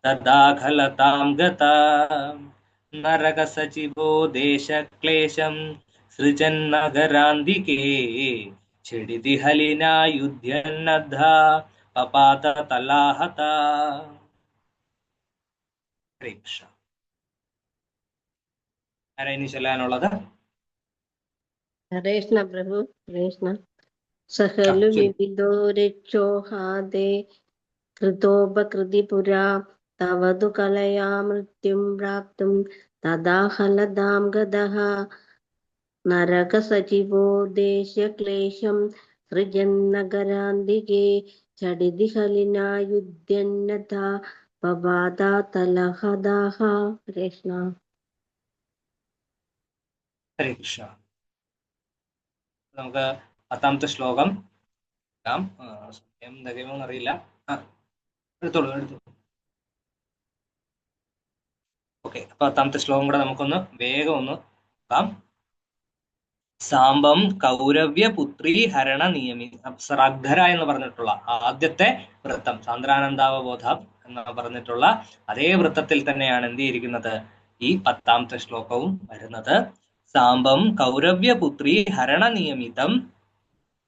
തദാ ഖലതാം ഗതാ നരക സജീവോ ദേശക്ലേശം സൃജന്നഗരാന്തികേ ഛെടിതി ഹലിന യുധ്യന്നദ്ധ പപാത തലാഹത. ഹരേ കൃഷ്ണ. ആരാ ഇനി ചൊല്ലാനുള്ളത്? ഹരേ കൃഷ്ണ പ്രഭു. ഹരേ കൃഷ്ണ. സഹലു വിവിധോ രക്ഷോഹാദേ കൃതോപകൃതി പുരാ തവതു കലയാ മൃത്യും പ്രാപ്തും തദാ ഹലതാം ഗതഃ നരക സജീവോ ദേശക്ലേശം സൃജന്നഗരാന്തികേ ചടിതി ഹലിന യുധ്യന്നഥ പവാദ തലഹദാഹ. കൃഷ്ണ. ഹരേ കൃഷ്ണ. നമുക്ക് 10ാമത്തെ ശ്ലോകം സമയം തികയുമോന്ന് അറിയില്ല. എടുത്തോളൂ. ഓക്കെ, അപ്പൊ 10ാമത്തെ ശ്ലോകം കൂടെ നമുക്കൊന്ന് വേഗം ഒന്ന് നോക്കാം. സാംബം കൗരവ്യ പുത്രീ ഹരണ നിയമി. ശ്രദ്ധര എന്ന് പറഞ്ഞിട്ടുള്ള ആദ്യത്തെ വൃത്തം, സാന്ദ്രാനന്ദാവബോധ എന്ന് പറഞ്ഞിട്ടുള്ള അതേ വൃത്തത്തിൽ തന്നെയാണ് എന്ത് ചെയ്തിരിക്കുന്നത് ഈ 10ാമത്തെ ശ്ലോകവും വരുന്നത്. സാംബം കൗരവ്യപുത്രീ ഹരണ നിയമിതം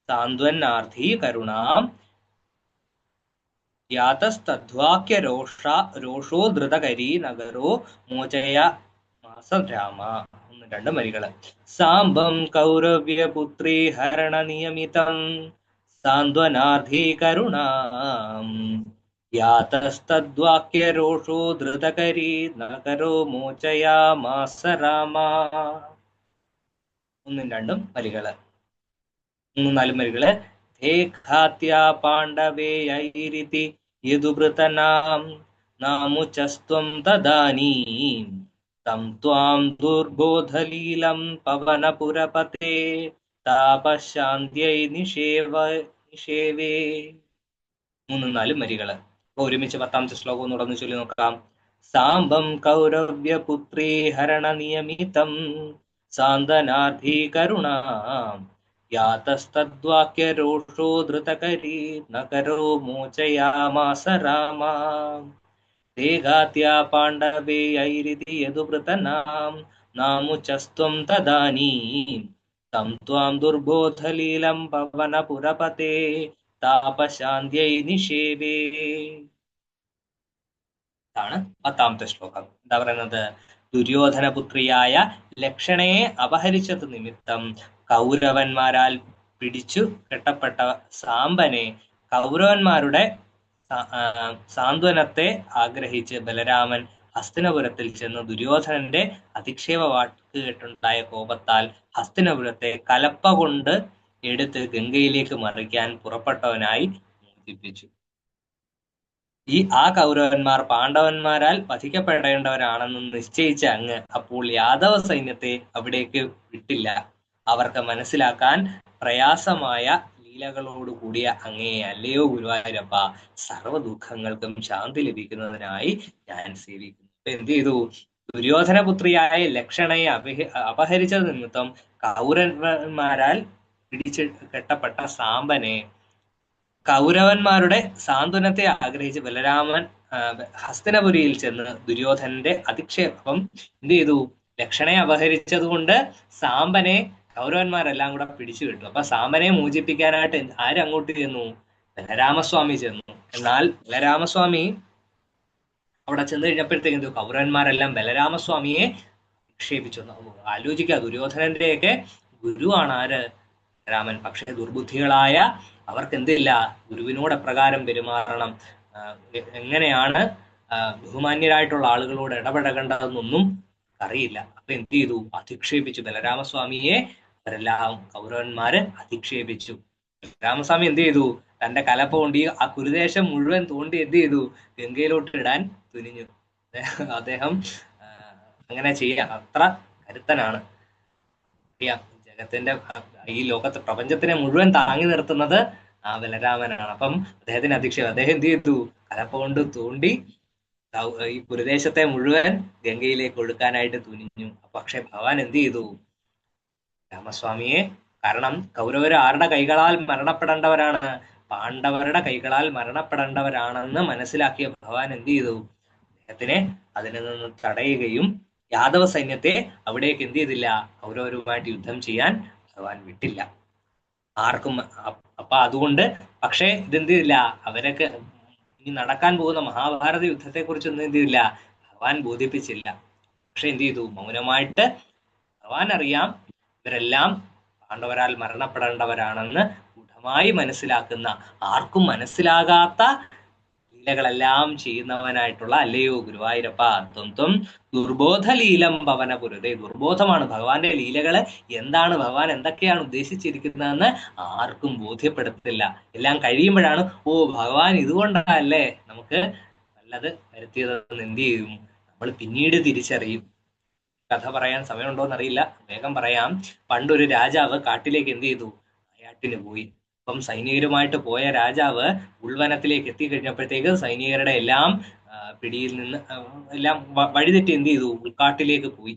സാന്ത്വനാർത്ഥി കരുണാം യാതസ്തദ്വാക്യ രോഷോ ധൃതകരീ നഗരോ മോചയ മാസം രാമ. 1-2 വരികള്. സാംബം കൗരവ്യപുത്രീ ഹരണ നിയമിതം സാന്ത്വനാർത്ഥി കരുണാം യാതസ്തദ്വാക്യ രോഷോ ധൃതകരീ നഗരോ മോചയാ മാസ രാമ. 1-2 വരികള്. 3-4 വരികള്. ഘാത്യാ പാണ്ഡവേയൈരിതി യദുവൃതനാം നാമുചസ്ത്വം തദാനീം തം ത്വാം ദുർബോധലീലം പവനപുരപതേ താപശാന്ത്यै നിഷേവേ. 3-4 വരികള്. ഒരുമിച്ച് 10ാമത്തെ ശ്ലോകം തുടർന്ന് ചൊല്ലി നോക്കാം. സാംബം കൗരവ്യപുത്രീ ഹരണ നിയമിതം സാന്ത്വനാർത്ഥി കരുണാം യാതസ്തദ്വാക്യ രോഷോ ധൃതകരീ നഗരോ മോചയാമാസ രാമ. ദേഹാത്യാ പാണ്ഡവേയൈരിതി യദുവൃതനാം നാമുചസ്ത്വം തദാനീം തം ത്വാം ദുർബോധലീലം പവനപുരപതേ താപശാന്ത്यै നിഷേവേ. ാണ് 10ാമത്തെ ശ്ലോകം. എന്താ പറയുന്നത്? ദുര്യോധനപുത്രിയായ ലക്ഷണയെ അപഹരിച്ചത് നിമിത്തം കൗരവന്മാരാൽ പിടിച്ചു കെട്ടപ്പെട്ട സാംബനെ കൗരവന്മാരുടെ സാന്ത്വനത്തെ ആഗ്രഹിച്ച് ബലരാമൻ ഹസ്തിനപുരത്തിൽ ചെന്ന് ദുര്യോധനന്റെ അധിക്ഷേപ വാക്ക് കേട്ടുണ്ടായ കോപത്താൽ ഹസ്തിനപുരത്തെ കലപ്പ കൊണ്ട് എടുത്ത് ഗംഗയിലേക്ക് മറിക്കാൻ പുറപ്പെട്ടവനായി മോചിപ്പിച്ചു. ആ കൗരവന്മാർ പാണ്ഡവന്മാരാൽ വധിക്കപ്പെടേണ്ടവരാണെന്ന് നിശ്ചയിച്ച അങ്ങ് അപ്പോൾ യാദവ സൈന്യത്തെ അവിടേക്ക് വിട്ടില്ല. അവർക്ക് മനസ്സിലാക്കാൻ പ്രയാസമായ ലീലകളോടുകൂടിയ അങ്ങയെ അല്ലയോ ഗുരുവായൂരപ്പ സർവ്വ ദുഃഖങ്ങൾക്കും ശാന്തി ലഭിക്കുന്നതിനായി ഞാൻ സേവിക്കുന്നു. എന്ത് ചെയ്തു? ദുര്യോധനപുത്രിയായ ലക്ഷണയെ അപഹരിച്ചത് നിമിത്തം കൗരവന്മാരാൽ പിടിച്ച് കെട്ടപ്പെട്ട സാംബനെ കൗരവന്മാരുടെ സാന്ത്വനത്തെ ആഗ്രഹിച്ച് ബലരാമൻ ഹസ്തിനപുരിയിൽ ചെന്ന് ദുര്യോധനന്റെ അധിക്ഷേപം എന്ത് ചെയ്തു? ലക്ഷണയെ അപഹരിച്ചത് കൊണ്ട് സാമ്പനെ കൗരവന്മാരെല്ലാം കൂടെ പിടിച്ചു വിട്ടു. അപ്പൊ സാമ്പനെ മോചിപ്പിക്കാനായിട്ട് ആരങ്ങോട്ട് ചെന്നു? ബലരാമസ്വാമി ചെന്നു. എന്നാൽ ബലരാമസ്വാമി അവിടെ ചെന്ന് കഴിഞ്ഞപ്പോഴത്തേക്ക് എന്തു? കൗരവന്മാരെല്ലാം ബലരാമസ്വാമിയെ നിക്ഷേപിച്ചു. ആലോചിക്കുക, ദുര്യോധനന്റെയൊക്കെ ഗുരുവാണ് ആര്? രാമൻ. പക്ഷെ ദുർബുദ്ധികളായ അവർക്ക് എന്തില്ല? ഗുരുവിനോട് എപ്രകാരം പെരുമാറണം, എങ്ങനെയാണ് ബഹുമാന്യരായിട്ടുള്ള ആളുകളോട് ഇടപെടേണ്ടതെന്നൊന്നും അറിയില്ല. അപ്പൊ എന്ത് ചെയ്തു? അധിക്ഷേപിച്ചു. ബലരാമസ്വാമിയെ അവരെല്ലാം കൗരവന്മാര് അധിക്ഷേപിച്ചു. ബലരാമസ്വാമി എന്ത് ചെയ്തു? തന്റെ കലപ്പ കൊണ്ട് ആ കുരുദേശം മുഴുവൻ തോണ്ടി എന്ത് ചെയ്തു? ഗംഗയിലോട്ട് ഇടാൻ തുനിഞ്ഞു. അദ്ദേഹം അങ്ങനെ ചെയ്യാം, അത്ര കരുത്തനാണ്. അറിയാം, ജഗത്തിന്റെ ഈ ലോകത്തെ പ്രപഞ്ചത്തിനെ മുഴുവൻ താങ്ങി നിർത്തുന്നത് ആ ബലരാമനാണ്. അപ്പം അദ്ദേഹത്തിന് അധിക്ഷേപം. അദ്ദേഹം എന്ത് ചെയ്തു? കലപ്പ കൊണ്ട് തോണ്ടി ഈ പുരദേശത്തെ മുഴുവൻ ഗംഗയിലേക്ക് ഒഴുക്കാനായിട്ട് തുനിഞ്ഞു. പക്ഷെ ഭഗവാൻ എന്ത് ചെയ്തു? രാമസ്വാമിയെ, കാരണം കൗരവർ ആരുടെ കൈകളാൽ മരണപ്പെടേണ്ടവരാണ്? പാണ്ഡവരുടെ കൈകളാൽ മരണപ്പെടേണ്ടവരാണെന്ന് മനസ്സിലാക്കിയ ഭഗവാൻ എന്ത് ചെയ്തു? അദ്ദേഹത്തിനെ അതിൽ നിന്ന് തടയുകയും യാദവ സൈന്യത്തെ അവിടേക്ക് എന്ത് ചെയ്തില്ല? കൗരവരുമായിട്ട് യുദ്ധം ചെയ്യാൻ ഭഗവാൻ വിട്ടില്ല ആർക്കും. അപ്പൊ അതുകൊണ്ട് പക്ഷെ ഇതെന്ത് ചെയ്തില്ല? അവരൊക്കെ ഇനി നടക്കാൻ പോകുന്ന മഹാഭാരത യുദ്ധത്തെ കുറിച്ച് ഒന്നും എന്ത് ചെയ്തില്ല? ഭഗവാൻ ബോധിപ്പിച്ചില്ല. പക്ഷെ എന്ത് ചെയ്തു? മൗനമായിട്ട് ഭഗവാൻ അറിയാം ഇവരെല്ലാം പാണ്ഡവരാൽ മരണപ്പെടേണ്ടവരാണെന്ന് ഗൂഢമായി മനസ്സിലാക്കുന്ന, ആർക്കും മനസ്സിലാകാത്ത ലീലകളെല്ലാം ചെയ്യുന്നവനായിട്ടുള്ള അല്ലയോ ഗുരുവായൂരപ്പ, ത്വം ദുർബോധലീലം പവനപുരതേ. ദുർബോധമാണ് ഭഗവാന്റെ ലീലകള്. എന്താണ് ഭഗവാൻ എന്തൊക്കെയാണ് ഉദ്ദേശിച്ചിരിക്കുന്നതെന്ന് ആർക്കും ബോധ്യപ്പെടുത്തില്ല. എല്ലാം കഴിയുമ്പോഴാണ് ഓ ഭഗവാൻ ഇതുകൊണ്ടല്ലേ നമുക്ക് നല്ലത് വരുത്തിയതെന്ന് എന്ത് ചെയ്യും? നമ്മൾ പിന്നീട് തിരിച്ചറിയും. കഥ പറയാൻ സമയമുണ്ടോന്നറിയില്ല, വേഗം പറയാം. പണ്ടൊരു രാജാവ് കാട്ടിലേക്ക് എന്ത് ചെയ്തു? നായാട്ടിന് പോയി. അപ്പം സൈനികരുമായിട്ട് പോയ രാജാവ് ഉൾവനത്തിലേക്ക് എത്തിക്കഴിഞ്ഞപ്പോഴത്തേക്ക് സൈനികരുടെ എല്ലാം പിടിയിൽ നിന്ന് എല്ലാം വഴിതെറ്റി എന്ത് ചെയ്തു? ഉൾക്കാട്ടിലേക്ക് പോയി.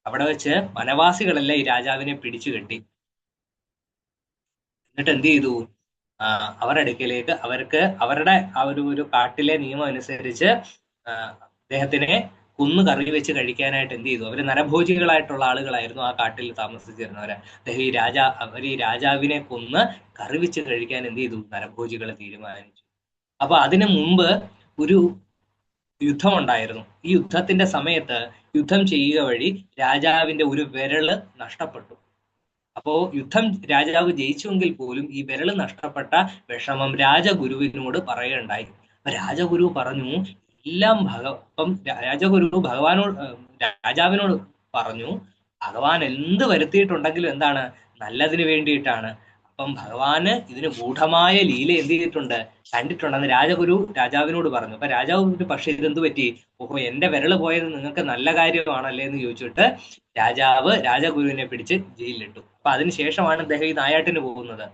അവിടെ വെച്ച് വനവാസികളെല്ലാം ഈ രാജാവിനെ പിടിച്ചു കെട്ടി. എന്നിട്ട് എന്ത് ചെയ്തു? അവരുടെ അടുക്കലേക്ക് അവരുടെ ആ ഒരു കാട്ടിലെ നിയമം അനുസരിച്ച് അദ്ദേഹത്തിനെ കൊന്നു കറി വെച്ച് കഴിക്കാനായിട്ട് എന്ത് ചെയ്തു? അവര് നരഭോജികളായിട്ടുള്ള ആളുകളായിരുന്നു ആ കാട്ടിൽ താമസിച്ചിരുന്നവര്. അദ്ദേഹം അവർ ഈ രാജാവിനെ കൊന്ന് കറി വെച്ച് കഴിക്കാൻ എന്ത് ചെയ്തു? നരഭോജികൾ തീരുമാനിച്ചു. അപ്പൊ അതിനു മുമ്പ് ഒരു യുദ്ധം ഉണ്ടായിരുന്നു. ഈ യുദ്ധത്തിന്റെ സമയത്ത് യുദ്ധം ചെയ്യുക വഴി രാജാവിന്റെ ഒരു വിരല് നഷ്ടപ്പെട്ടു. അപ്പോ യുദ്ധം രാജാവ് ജയിച്ചുവെങ്കിൽ പോലും ഈ വിരല് നഷ്ടപ്പെട്ട വിഷമം രാജഗുരുവിനോട് പറയുകയുണ്ടായി. അപ്പൊ രാജഗുരു പറഞ്ഞു അപ്പം രാജഗുരു രാജാവിനോട് പറഞ്ഞു, ഭഗവാൻ എന്ത് വരുത്തിയിട്ടുണ്ടെങ്കിലും എന്താണ്? നല്ലതിന് വേണ്ടിയിട്ടാണ്. അപ്പം ഭഗവാന് ഇതിന് ഗൂഢമായ ലീല എന്ത് ചെയ്തിട്ടുണ്ട്? കണ്ടിട്ടുണ്ടെന്ന് രാജഗുരു രാജാവിനോട് പറഞ്ഞു. അപ്പൊ രാജാവ് പക്ഷെ ഇതെന്ത് പറ്റി? ഓഹോ, എന്റെ വിരല് പോയത് നിങ്ങൾക്ക് നല്ല കാര്യമാണല്ലേ എന്ന് ചോദിച്ചിട്ട് രാജഗുരുവിനെ പിടിച്ച് ജയിലിലിട്ടു. അപ്പൊ അതിനുശേഷമാണ് അദ്ദേഹം ഈ നായാട്ടിന് പോകുന്നത്.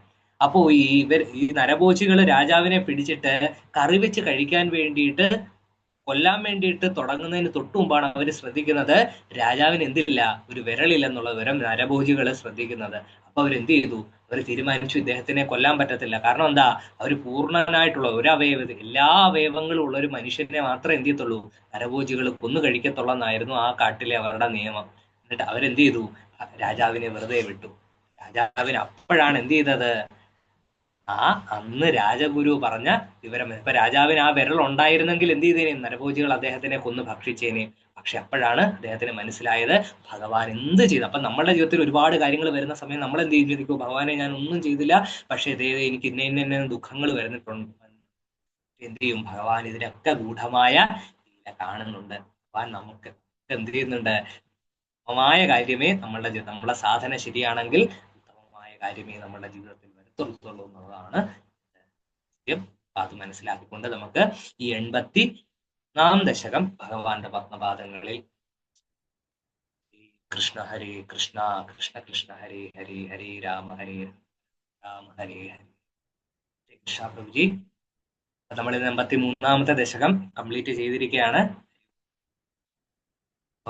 അപ്പോ ഈ നരഭോജികള് രാജാവിനെ പിടിച്ചിട്ട് കറി വെച്ച് കഴിക്കാൻ വേണ്ടിയിട്ട്, കൊല്ലാൻ വേണ്ടിയിട്ട് തുടങ്ങുന്നതിന് തൊട്ടു മുമ്പാണ് അവർ ശ്രദ്ധിക്കുന്നത് രാജാവിന് എന്തില്ല? ഒരു വിരലില്ലെന്നുള്ള വിവരം നരഭോജികള് ശ്രദ്ധിക്കുന്നത്. അപ്പൊ അവരെന്ത് ചെയ്തു? അവർ തീരുമാനിച്ചു ഇദ്ദേഹത്തിനെ കൊല്ലാൻ പറ്റത്തില്ല. കാരണം എന്താ? അവർ പൂർണ്ണനായിട്ടുള്ള എല്ലാ അവയവങ്ങളും ഉള്ള ഒരു മനുഷ്യനെ മാത്രമേ എന്ത് ചെയ്യത്തുള്ളൂ? നരഭോജികൾ കൊന്നു കഴിക്കത്തുള്ളെന്നായിരുന്നു ആ കാട്ടിലെ അവരുടെ നിയമം. എന്നിട്ട് അവരെന്ത് ചെയ്തു? രാജാവിനെ വെറുതെ വിട്ടു. രാജാവിന് അപ്പോഴാണ് എന്ത് ചെയ്തത്? അന്ന് രാജഗുരു പറഞ്ഞ വിവരം. ഇപ്പൊ രാജാവിന് ആ വിരൽ ഉണ്ടായിരുന്നെങ്കിൽ എന്ത് ചെയ്തേനെ? നരഭോജികൾ അദ്ദേഹത്തിനെ കൊന്ന് ഭക്ഷിച്ചേനെ. പക്ഷെ അപ്പോഴാണ് അദ്ദേഹത്തിന് മനസ്സിലായത് ഭഗവാൻ എന്ത് ചെയ്തു. അപ്പൊ നമ്മുടെ ജീവിതത്തിൽ ഒരുപാട് കാര്യങ്ങൾ വരുന്ന സമയം നമ്മൾ എന്ത് ചെയ്തിരിക്കും? ഭഗവാനെ ഞാൻ ഒന്നും ചെയ്തില്ല, പക്ഷെ എനിക്ക് ഇന്ന ദുഃഖങ്ങൾ വരുന്നിട്ടുണ്ട്. എന്ത് ചെയ്യും? ഭഗവാൻ ഇതിനൊക്കെ ഗൂഢമായ കാണുന്നുണ്ട്. ഭഗവാൻ നമുക്ക് എന്ത് ചെയ്യുന്നുണ്ട്? ഉത്തമമായ കാര്യമേ നമ്മളെ സാധന ശരിയാണെങ്കിൽ ഉത്തമമായ കാര്യമേ നമ്മുടെ ജീവിതത്തിൽ വരുത്തുള്ളൂ എന്നുള്ളതാണ് സത്യം. അത് മനസ്സിലാക്കിക്കൊണ്ട് നമുക്ക് ഈ 84 ദശകം ഭഗവാന്റെ പത്മപാദങ്ങളിൽ കൃഷ്ണ ഹരേ കൃഷ്ണ കൃഷ്ണ കൃഷ്ണ ഹരേ ഹരേ ഹരേ രാമ ഹരേ രാമ ഹരേ ഹരേ. കൃഷ്ണ പ്രഭുജി, നമ്മൾ 83-ാമത്തെ ദശകം കംപ്ലീറ്റ് ചെയ്തിരിക്കുകയാണ്.